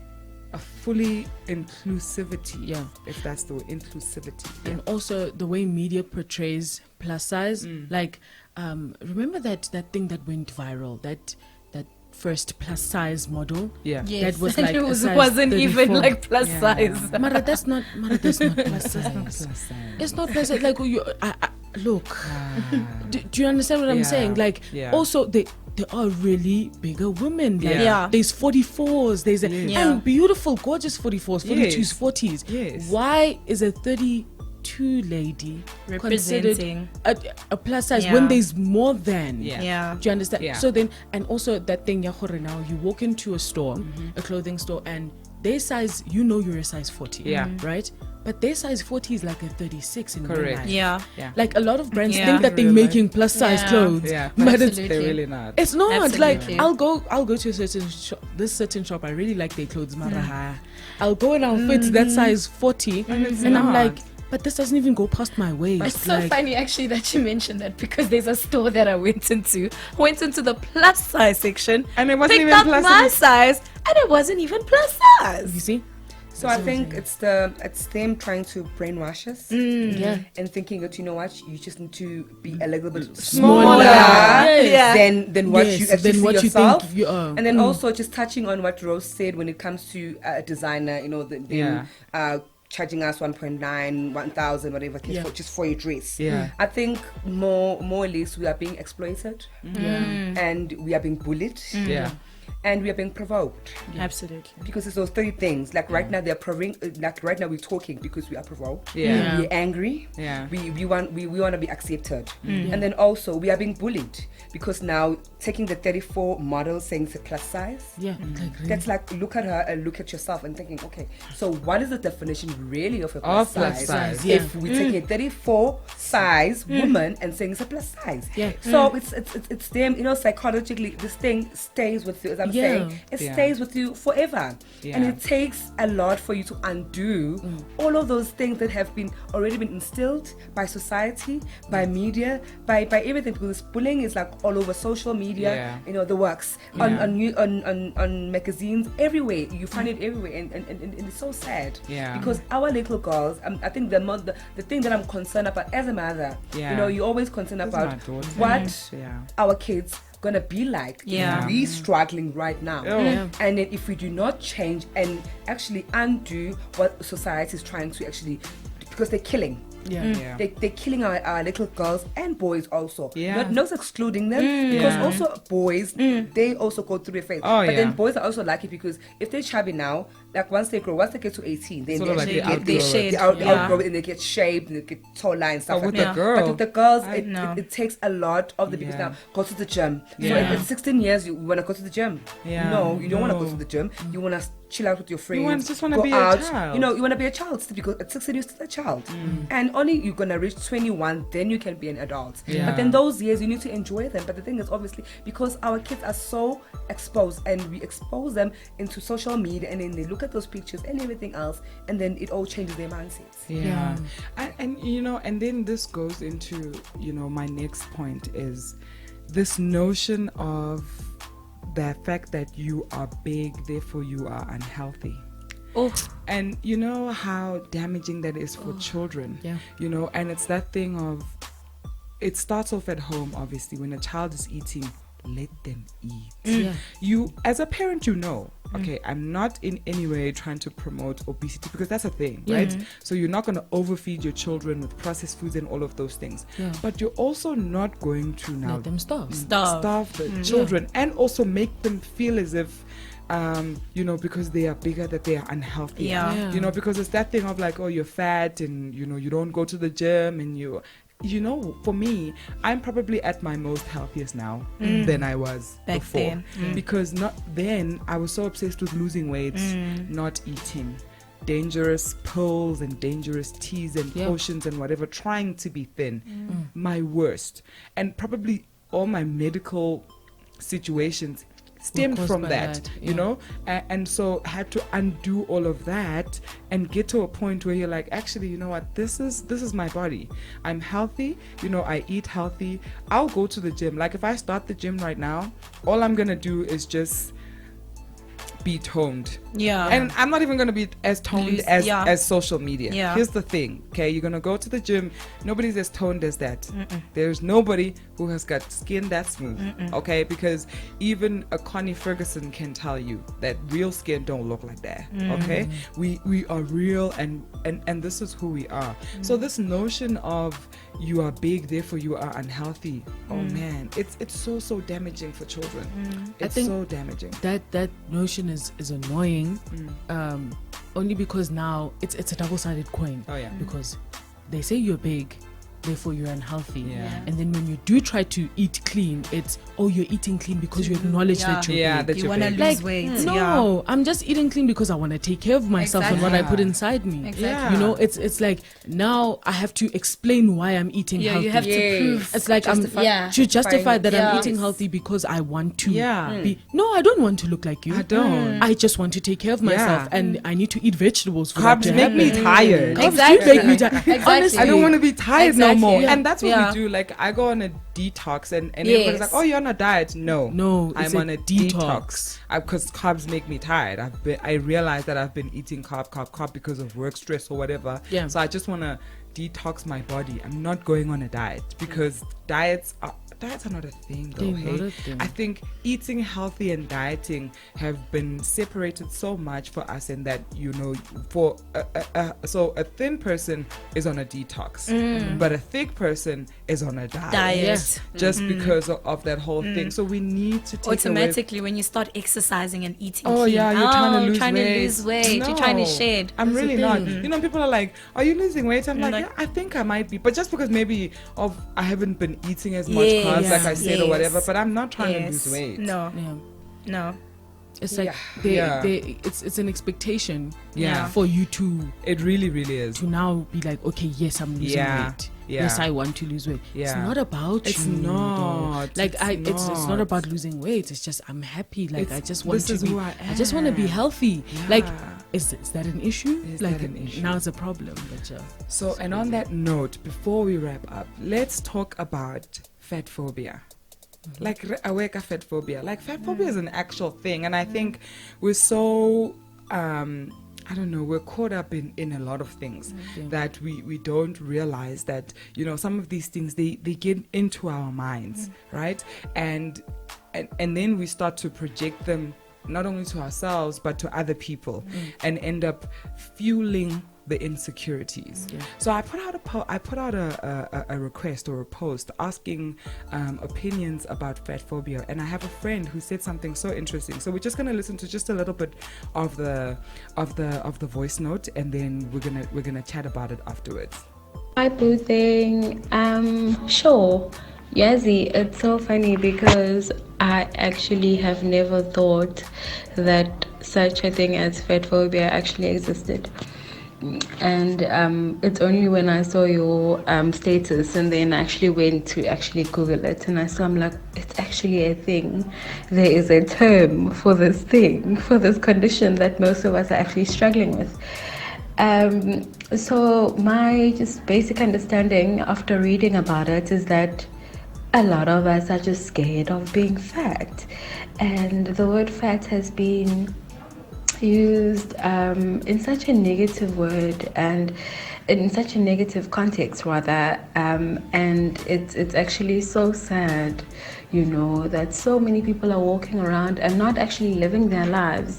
a fully inclusivity, if that's the word, inclusivity. And also the way media portrays plus size, like, remember that thing that went viral, that first plus size model, that was like it wasn't even like plus size. Mara, that's not plus size. It's not plus size. Like, look, do you understand what I'm saying? Like, also there are really bigger women. Like, there's 44s, there's and beautiful, gorgeous 44s, 42s, 40s. Yes. Why is a 32 lady representing a plus size when there's more than? Do you understand? So then, and also that thing, now you walk into a store, a clothing store, and their size, you know, you're a size 40, right? But their size 40 is like a 36 in real life. Like, a lot of brands think that they're making plus size clothes, but they're really not. It's not. Absolutely. Like, I'll go to a certain shop. This certain shop, I really like their clothes. I'll go and I'll fit that size 40, and I'm like, but this doesn't even go past my waist. It's so funny actually that you mentioned that, because there's a store that I went into the plus size section, and it wasn't picked even up plus my size, and it wasn't even plus size. You see? So I think it's them trying to brainwash us, and thinking that, you know what, you just need to be a little bit smaller than what you actually see yourself. And then also just touching on what Rose said when it comes to a designer, you know, charging us 1.9, 1,000, whatever, just for your dress. I think more or less we are being exploited, and we are being bullied. And we are being provoked. Absolutely. Because it's those three things. Like, right now right now we're talking because we are provoked. We're angry. We want to be accepted. And then also we are being bullied because now taking the 34 model saying it's a plus size. That's like, look at her and look at yourself and thinking, okay, so what is the definition really of a plus size? If we take a 34 size woman and saying it's a plus size. So it's them, you know, psychologically this thing stays with you, as I'm saying. It stays with you forever. And it takes a lot for you to undo all of those things that have already been instilled by society, by media, by everything, because bullying is like all over social media, you know, the works, on magazines, everywhere. You find it everywhere, and it's so sad. Because our little girls, I think the thing that I'm concerned about as a mother, you know, you're always concerned about what our kids gonna be like. We struggling right now, and then if we do not change and actually undo what society is trying to actually, because they're killing. They're killing our little girls and boys also. Not excluding them, because also boys, they also go through a phase. Then boys are also lucky, because if they're chubby now, like once they get to 18, then they outgrow it, and they get shaped and they get taller and stuff like that. But with the girls, it takes a lot of the because now go to the gym. So at 16 years, you want to go to the gym. No, you don't want to go to the gym. You want to chill out with your friends. You just want to be a child. You know, you want to be a child, because at 16 you're still a child. And only you're going to reach 21, then you can be an adult. But then those years, you need to enjoy them. But the thing is, obviously, because our kids are so exposed, and we expose them into social media, and then they look at those pictures and everything else, and then it all changes their mindsets. And you know, and then this goes into, you know, my next point is this notion of the fact that you are big, therefore you are unhealthy. Oh. And you know how damaging that is for children. Yeah. You know, and it's that thing of, it starts off at home, obviously. When a child is eating, let them eat. Yeah. You, as a parent, you know, okay, I'm not in any way trying to promote obesity, because that's a thing, right? So you're not going to overfeed your children with processed foods and all of those things. Yeah. But you're also not going to now Let them starve. starve the children, and also make them feel as if you know, because they are bigger, that they are unhealthy. Yeah. You know, because it's that thing of like, oh, you're fat, and you know, you don't go to the gym, and you know, for me, I'm probably at my most healthiest now than I was Back before. then. Because not then, I was so obsessed with losing weight, not eating dangerous pills and dangerous teas and potions and whatever, trying to be thin. My worst. And probably all my medical situations stemmed from that, you know, and so had to undo all of that and get to a point where you're like, actually, you know what, this is my body. I'm healthy, you know, I eat healthy, I'll go to the gym. Like if I start the gym right now, all I'm gonna do is just be toned. Yeah. And I'm not even going to be as toned as social media. Yeah. Here's the thing, okay? You're going to go to the gym. Nobody's as toned as that. There's nobody who has got skin that smooth, okay? Because even a Connie Ferguson can tell you that real skin don't look like that, okay? We are real, and this is who we are. So this notion of you are big, therefore you are unhealthy, oh man, it's so damaging for children. It's so damaging. That notion is annoying, only because now it's a double-sided coin. Oh yeah. Because they say you're big, therefore you're unhealthy. Yeah. And then when you do try to eat clean, it's, oh, you're eating clean because you acknowledge that you're big. that You you're want to big. lose weight. No, I'm just eating clean because I want to take care of myself and what I put inside me. Exactly. You know, it's like now I have to explain why I'm eating healthy. You have to prove. It's like to justify that I'm eating healthy because I want to be. No, I don't want to look like you. I don't. I just want to take care of myself, and I need to eat vegetables. For Carbs that to make me happen. tired. Carbs do make me tired. Honestly, I don't want to be tired no more. Yeah. And that's what we do. Like I go on a detox, and everybody's like, oh, you're on a diet. No, it's I'm on a detox. Because carbs make me tired. I realized that I've been eating carb because of work stress or whatever. Yeah. So I just want to detox my body. I'm not going on a diet, because diets are not a thing though. They're not a thing. I think eating healthy and dieting have been separated so much for us, in that, you know, for so a thin person is on a detox, but a thick person is on a diet. Yes. Just because of that whole thing. So we need to take Automatically, when you start exercising and eating Oh clean, yeah, you're trying to lose weight. No, You're trying to shed. I'm really the not. thing. You know, people are like, "Are you losing weight?" I'm like, like- "Yeah, I think I might be," but just because maybe I haven't been eating as much Yes, carbs, like I said, or yes. whatever. But I'm not trying to Yes. lose weight. No. Yeah. No. It's like Yeah. it's an expectation Yeah. for you to It really, really is. now be like, okay, yes, I'm losing weight. Yeah. Yes, I want to lose weight. It's Yeah. not about It's you. not. though. Like It's it's not about losing weight. It's just I'm happy. Like It's- I just want this to is be. who I just want to be am. healthy. Yeah. Like is that an issue? Is like that an issue? now it's a problem. But So, and on that note, before we wrap up, let's talk about Fat-Phobia. Like awake Fat-Phobia. Like Fat-Phobia is an actual thing, and I think we're so I don't know, we're caught up in a lot of things that we don't realize that, you know, some of these things they get into our minds, right? And then we start to project them not only to ourselves but to other people, and end up fueling the insecurities. So I put out a request or a post asking opinions about Fat-Phobia, and I have a friend who said something so interesting. So we're just going to listen to just a little bit of the voice note, and then we're gonna chat about it afterwards. Hi, Boo thing. Sure. Yazzie, it's so funny because I actually have never thought that such a thing as Fat-Phobia actually existed. And it's only when I saw your status and then actually went to actually Google it, and I'm like, it's actually a thing. There is a term for this thing, for this condition that most of us are actually struggling with. So my just basic understanding after reading about it is that a lot of us are just scared of being fat, and the word fat has been used in such a negative word and in such a negative context rather, and it's actually so sad, you know, that so many people are walking around and not actually living their lives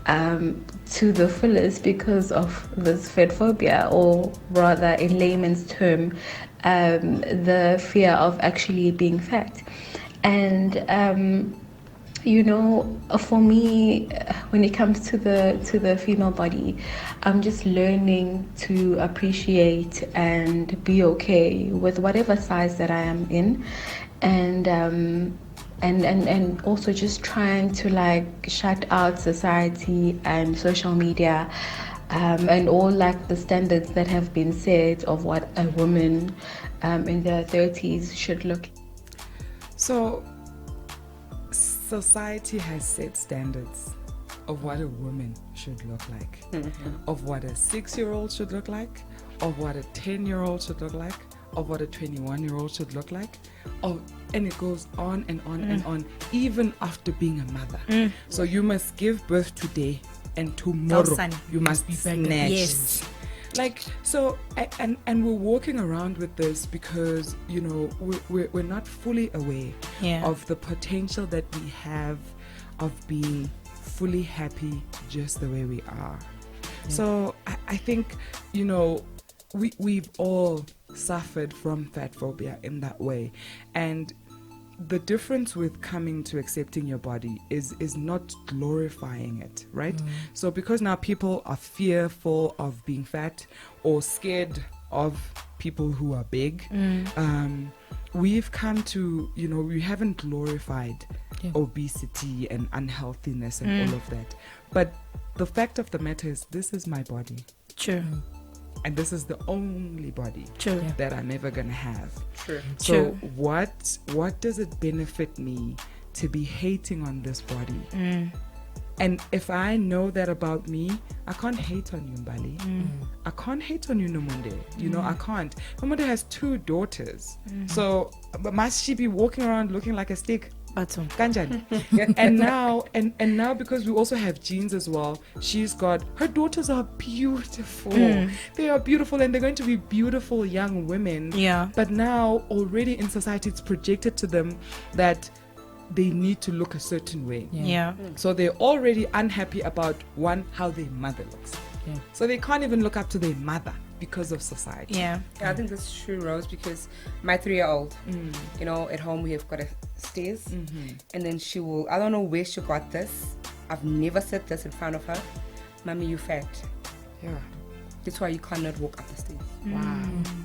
to the fullest because of this fat phobia, or rather in layman's term, the fear of actually being fat. And you know, for me, when it comes to the female body, I'm just learning to appreciate and be okay with whatever size that I am in, and also just trying to like shut out society and social media, and all like the standards that have been set of what a woman in their 30s should look. So society has set standards of what a woman should look like, of what a 6-year-old should look like, of what a 10-year-old should look like, of what a 21-year-old should look like, and it goes on and on and on, even after being a mother. So you must give birth today, and tomorrow you must be snatched. Yes. Like, so, and we're walking around with this because, you know, we're not fully aware of the potential that we have of being fully happy just the way we are. So I think, you know, we've all suffered from fat phobia in that way. And the difference with coming to accepting your body is not glorifying it, right? So because now people are fearful of being fat or scared of people who are big, we've come to, you know, we haven't glorified obesity and unhealthiness and all of that. But the fact of the matter is, this is my body. True. And this is the only body that I'm ever gonna have. True. So what does it benefit me to be hating on this body? And if I know that about me, I can't hate on you, Mbali. I can't hate on you, Nomonde. You know, I can't. Nomonde has 2 daughters. So must she be walking around looking like a stick? Kanjani. and now because we also have jeans as well, she's got, her daughters are beautiful. They are beautiful, and they're going to be beautiful young women. But now already in society it's projected to them that they need to look a certain way. So they're already unhappy about, one, how their mother looks. So they can't even look up to their mother because of society. I think that's true, Rose, because my 3-year-old, you know, at home we have got a stairs, and then she will, I don't know where she got this. I've never said this in front of her. Mommy, you fat. That's why you cannot walk up the stairs. Wow.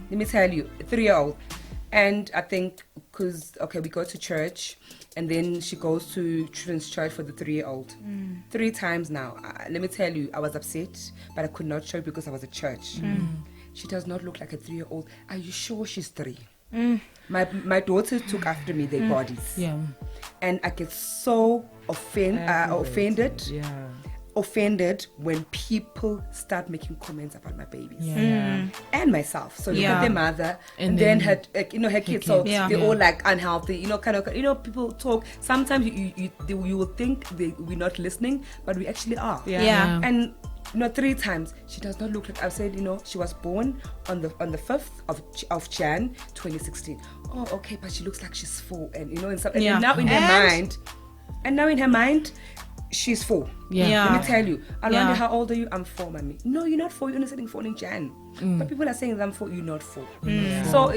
Let me tell you, a 3-year-old. And I think because, okay, we go to church, and then she goes to children's church for the 3-year-old. 3 times now. Let me tell you, I was upset, but I could not show it because I was at church. She does not look like a 3-year-old. Are you sure she's 3? My daughters took after me, their bodies. And I get so offended when people start making comments about my babies and myself. So look at their mother, and then her, you know, her kids. So they're all like unhealthy. You know, kind of. You know, people talk. Sometimes you will think we're not listening, but we actually are. And you know, 3 times she does not look like. I've said, you know, she was born on the 5th of Jan 2016. Oh, okay, but she looks like she's 4, and you know, and now in her mind, she's 4. Let me tell you. I wonder, how old are you? I'm 4, mommy. No, you're not 4. You're only sitting 4 in Jan. But people are saying that I'm 4. You're not 4. So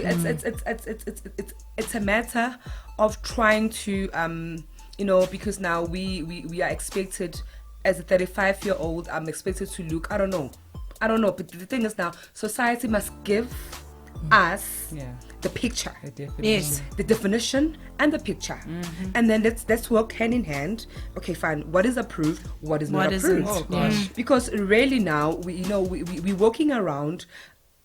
it's a matter of trying to you know, because now we are expected, as a 35-year-old, I'm expected to look. I don't know. But the thing is now, society must give us the picture, the definition and the picture, and then let's work hand in hand. Okay, fine. What is approved? What is not approved? Oh gosh. Because really now we're walking around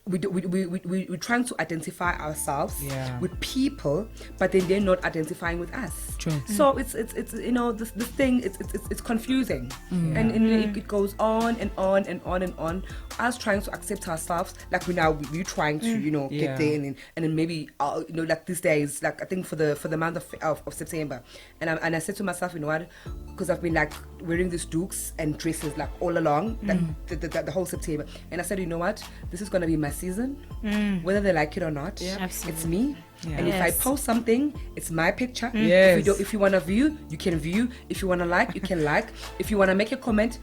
we're trying to identify ourselves Yeah. with people, but then they're not identifying with us. True. So it's you know, this thing, it's confusing, and it goes on and on and on and on. Us trying to accept ourselves, like we're trying to, you know, Yeah. get there, and then maybe you know, like these days, like I think for the month of September, and I said to myself, you know what, because I've been like wearing these dukes and dresses like all along, like the whole September, and I said, you know what, this is gonna be my season, whether they like it or not. Yeah. It's me. Yeah. And if I post something, it's my picture. Yes. If you want to view, you can view. If you want to like, you can like. If you want to make a comment,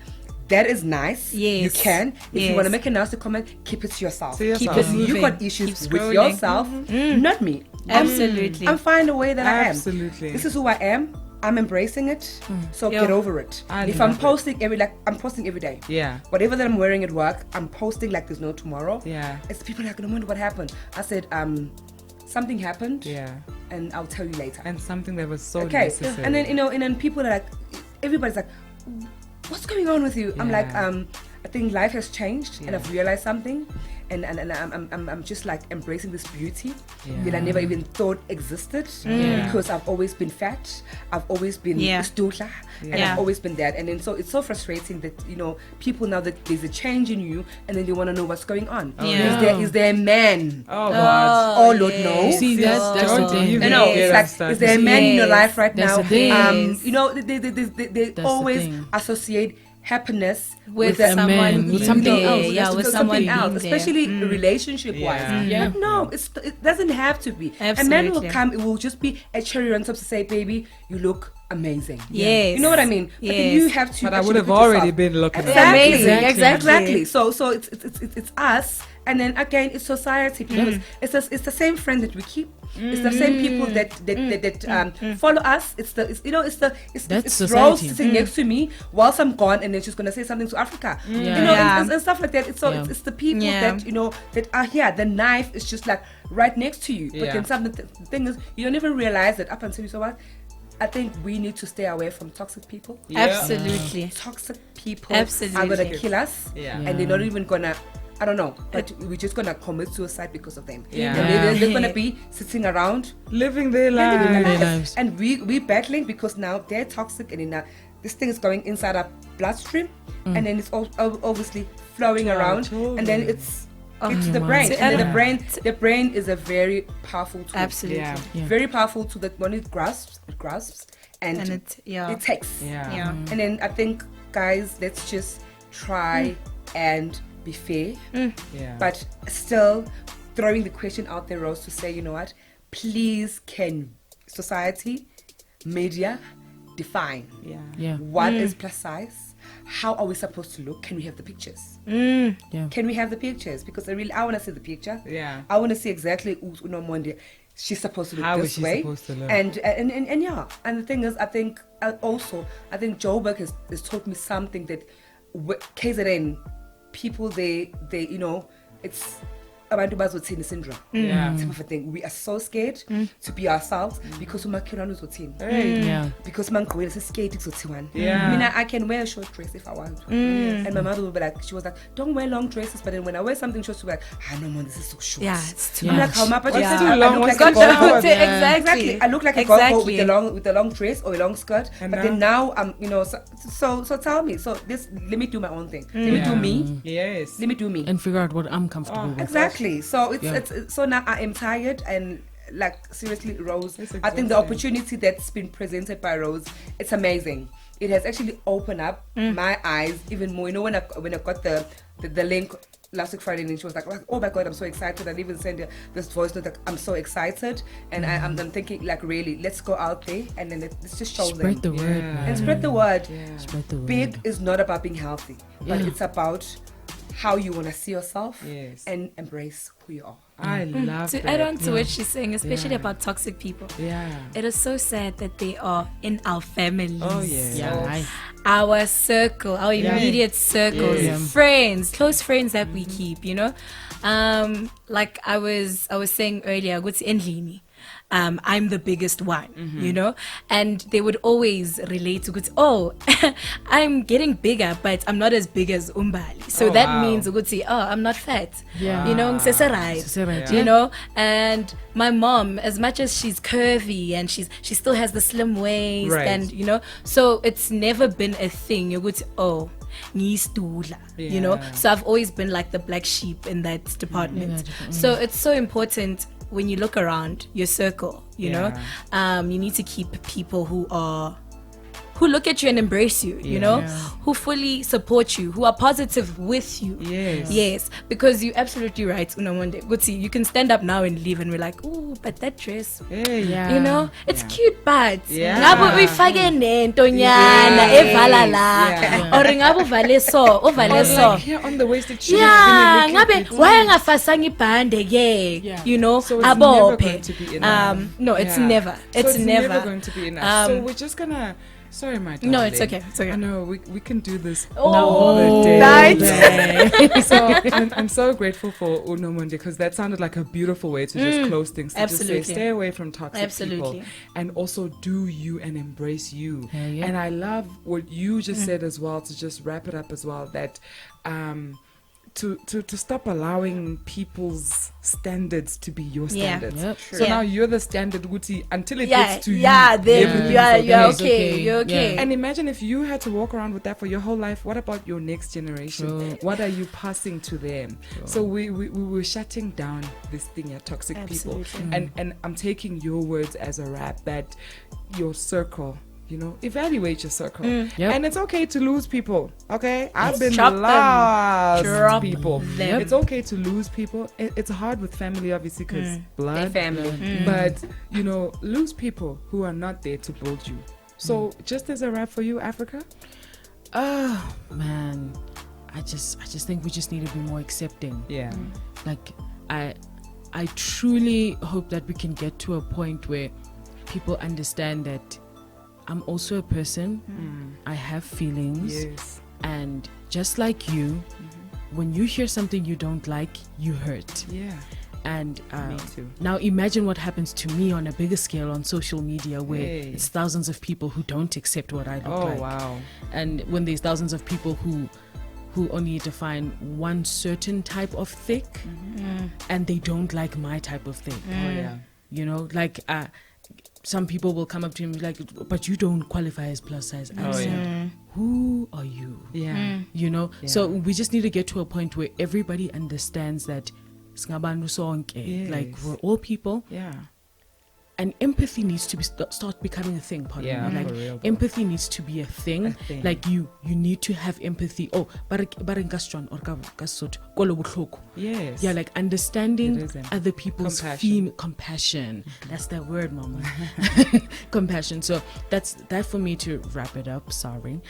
that is nice. Yes. You can. If you Yes. want to make a nasty comment, keep it to yourself. To yourself. Because you Moving. got issues Keep with scrolling. yourself, not me. Absolutely. I'm fine the way that I am. Absolutely. This is who I am. I'm embracing it. So Yeah. get over it. I If love I'm posting I'm posting every day. Yeah. Whatever that I'm wearing at work, I'm posting like there's no tomorrow. Yeah. It's people like, no wonder what happened. I said, something happened. Yeah. And I'll tell you later. And something that was so Okay. necessary. And then, you know, and then people are like, everybody's like, what's going on with you? I'm like, Yeah. I think life has changed, and Yeah. I've realized something, and I'm just like embracing this beauty Yeah. that I never even thought existed, Yeah. because I've always been fat, I've always been Yeah. stutla, and Yeah. I've always been that. And then so it's so frustrating that, you know, people now that there's a change in you, and then they want to know what's going on. Yeah. Is there a man? Oh, God. Oh, Lord, no. See, that's Don't the thing. even You know, get it's us like, started. is there a man in your Yes. life right That's now? the thing. Yes. You know, they the always thing. associate happiness With a someone man, who's with something there. else. Yeah, with someone something else, being there. especially relationship-wise. Yeah. Yeah. But no, it doesn't have to be. A man will Absolutely. come, it will just be a cherry on top to say, baby, you look amazing. Yes. You know what I mean? But then Yes. you have to. But I actually would have put already yourself- been looking at Exactly. Amazing. Exactly. So it's us, and then again it's society, because it's the same friend that we keep. It's the same people that follow us. It's That's Rose society. sitting next to me whilst I'm gone, and then she's gonna say something to Africa. You Yeah. know, Yeah. and stuff like that. It's so Yeah. it's the people Yeah. that, you know, that are here. The knife is just like right next to you. But Yeah. then the thing is, you don't even realize that up until you say what. I think we need to stay away from toxic people. Yeah. Absolutely. Toxic people Absolutely. are gonna kill us, Yeah. and they're not even gonna. I don't know, but we're just gonna commit suicide because of them. Yeah. And they're gonna be sitting around Living their living their lives. Their lives. lives. And we're battling because now they're toxic, and now this thing is going inside our bloodstream, and then it's obviously flowing To our around, and then children. it's Oh, the brain. To And then add- the brain is a very powerful tool. Absolutely. Yeah. Yeah. Very powerful tool that when it grasps, and And it takes. Yeah. Yeah. And then I think, guys, let's just try and be fair, Yeah. but still throwing the question out there, Rose, to say, you know what, please, can society, media define Yeah. Yeah. what is plus size? How are we supposed to look? Can we have the pictures? Yeah. Can we have the pictures? Because I want to see the picture. Yeah. I want to see exactly Nomonde. She's supposed to look How is this she way. supposed to look? And yeah. And the thing is, I think Joburg has taught me something that KZN people, they you know, it's abantu bazothini syndrome. Yeah. Type of a thing. We are so scared to be ourselves because umakhelwane uzothini. Hey. Yeah. Because mangigqokile seskate kuzothiwani. Yeah. Mina, I can wear a short dress if I want to. And my mother would be like, she was like, don't wear long dresses. But then when I wear something short, she'll be like, no man, this is so short. Yeah, it's too Yeah. I'm much. like, how am I? But Yeah. I Too look long, like what's a the gogo. point? Yeah. Exactly. I look like a gogo Exactly. with a long dress or a long skirt. And But then now I'm, you know, so tell me. So let me do my own thing. Let me do me. Yes. Let me do me. And figure out what I'm comfortable with. Exactly. So Yeah. it's so now I am tired, and like seriously, Rose, It's I think the exhausting. opportunity that's been presented by Rose, it's amazing. It has actually opened up my eyes even more. You know, when I got the link last week Friday, and she was like, oh my God, I'm so excited. I even sent her this voice note like, I'm so excited, and I'm thinking like, really, let's go out there and then let's just show Spread them the word, Yeah. man. and spread the word. Spread the word. Big is not about being healthy, but Yeah. it's about how you want to see yourself Yes. and embrace who you are. I love To that. add on to what she's saying, especially Yeah. about toxic people, Yeah. it is so sad that they are in our families. Oh, yeah. Yeah. Our circle, our immediate circles, Yes. friends, close friends that we keep, you know. Like I was saying earlier, what's endlini? I'm the biggest one, you know, and they would always relate to good. Oh, I'm getting bigger, but I'm not as big as Mbali. So that means I'm not fat. Yeah. You know, you know. And my mom, as much as she's curvy and she still has the slim waist, and you know, so it's never been a thing. You would you know. So I've always been like the black sheep in that department. So it's so important when you look around your circle, you know, you need to keep people who look at you and embrace you, you know, who fully support you, who are positive with you. Yes, because you're absolutely right, Nomonde. Guti, you can stand up now and leave and we're like, oh, but that dress, you know, it's cute, but ngabo uyifake nento nyana evala la, or ngabo vale so, like here on the waist it should ngabe why ngafasanga ibhande you know, so it's never going to be enough. No, it's never never going to be enough. So we're just gonna. Sorry, my darling. No, it's okay. It's okay. I know we can do this all the day. Night. So I'm so grateful for Nomonde because that sounded like a beautiful way to just close things. To Absolutely. Just say, stay away from toxic people, and also do you and embrace you. And I love what you just said as well. To just wrap it up as well, that to stop allowing people's standards to be your standards. So now you're the standard, Guti, until it gets to you. You're okay. You're okay. And imagine if you had to walk around with that for your whole life. What about your next generation? What are you passing to them? So we were shutting down this thing, toxic people. And I'm taking your words as a wrap that your circle, you know, evaluate your circle. And it's okay to lose people, okay? I've been lost people. It's okay to lose people. It's hard with family, obviously, because blood. Family. But, you know, lose people who are not there to build you. So just as a wrap for you, Africa? Oh, man. I just think we just need to be more accepting. Yeah. Like, I truly hope that we can get to a point where people understand that I'm also a person. I have feelings. Yes. And just like you, when you hear something you don't like, you hurt. Yeah. And Me too. now imagine what happens to me on a bigger scale on social media where it's thousands of people who don't accept what I look like. Oh, wow. And when there's thousands of people who only define one certain type of thick and they don't like my type of thick. Oh, yeah. You know, like some people will come up to me and be like, but you don't qualify as plus size. I'm saying, who are you? Yeah. You know? So we just need to get to a point where everybody understands that like we're all people. Yeah. And empathy needs to be start becoming a thing. Like for real, empathy needs to be a thing. Like you need to have empathy. Oh, yes. Yeah, like understanding other people's compassion. That's that word, mama. Compassion. So that's that for me to wrap it up. Sorry.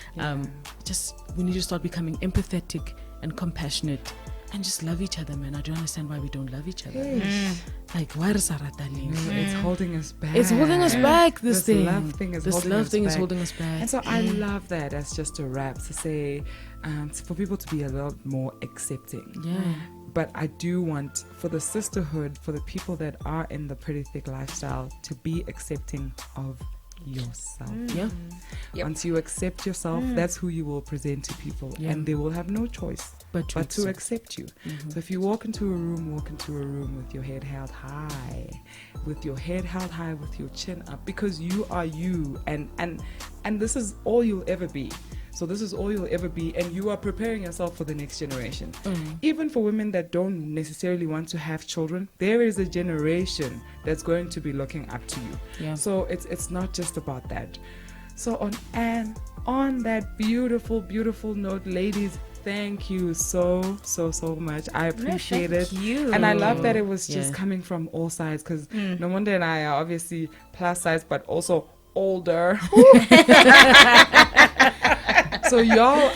Just we need to start becoming empathetic and compassionate. And just love each other, man. I don't understand why we don't love each other. Like, why is it's holding us back. It's holding us back, this love thing is holding us back. And so I love that as just a wrap to say, for people to be a lot more accepting. Yeah. But I do want, for the sisterhood, for the people that are in the PrettyThick lifestyle, to be accepting of yourself. Once you accept yourself, that's who you will present to people, and they will have no choice but to accept you. So if you walk into a room with your head held high, with your chin up, because you are you, and this is all you'll ever be. So this is all you'll ever be, and you are preparing yourself for the next generation. Even for women that don't necessarily want to have children, there is a generation that's going to be looking up to you. So it's not just about that. So on that beautiful, beautiful note, ladies, thank you so much. I appreciate it. You. And I love that it was just coming from all sides, because Nomonde and I are obviously plus size, but also older. So y'all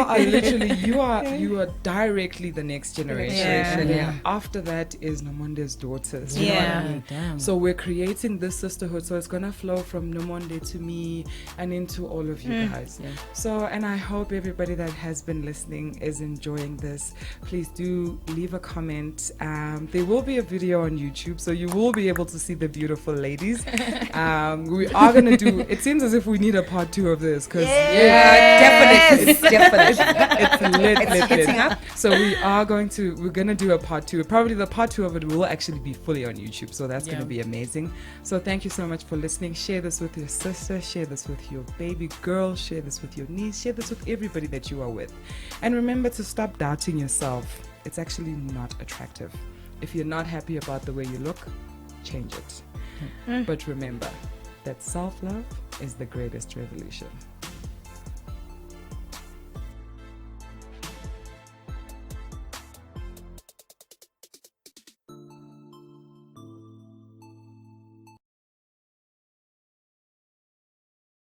are literally you are directly the next generation. Yeah. After that is Nomonde's daughters. You Yeah. know what I mean? Damn. So we're creating this sisterhood. So it's gonna flow from Nomonde to me and into all of you guys. Yeah. So, and I hope everybody that has been listening is enjoying this. Please do leave a comment. There will be a video on YouTube, so you will be able to see the beautiful ladies. We are gonna do. It seems as if we need a part 2 of this because Definitely. it's lit. Hitting up. So we're gonna do a part 2. Probably the part 2 of it will actually be fully on YouTube. So that's gonna be amazing. So thank you so much for listening. Share this with your sister. Share this with your baby girl. Share this with your niece. Share this with everybody that you are with. And remember to stop doubting yourself. It's actually not attractive. If you're not happy about the way you look, change it. But remember that self-love is the greatest revolution.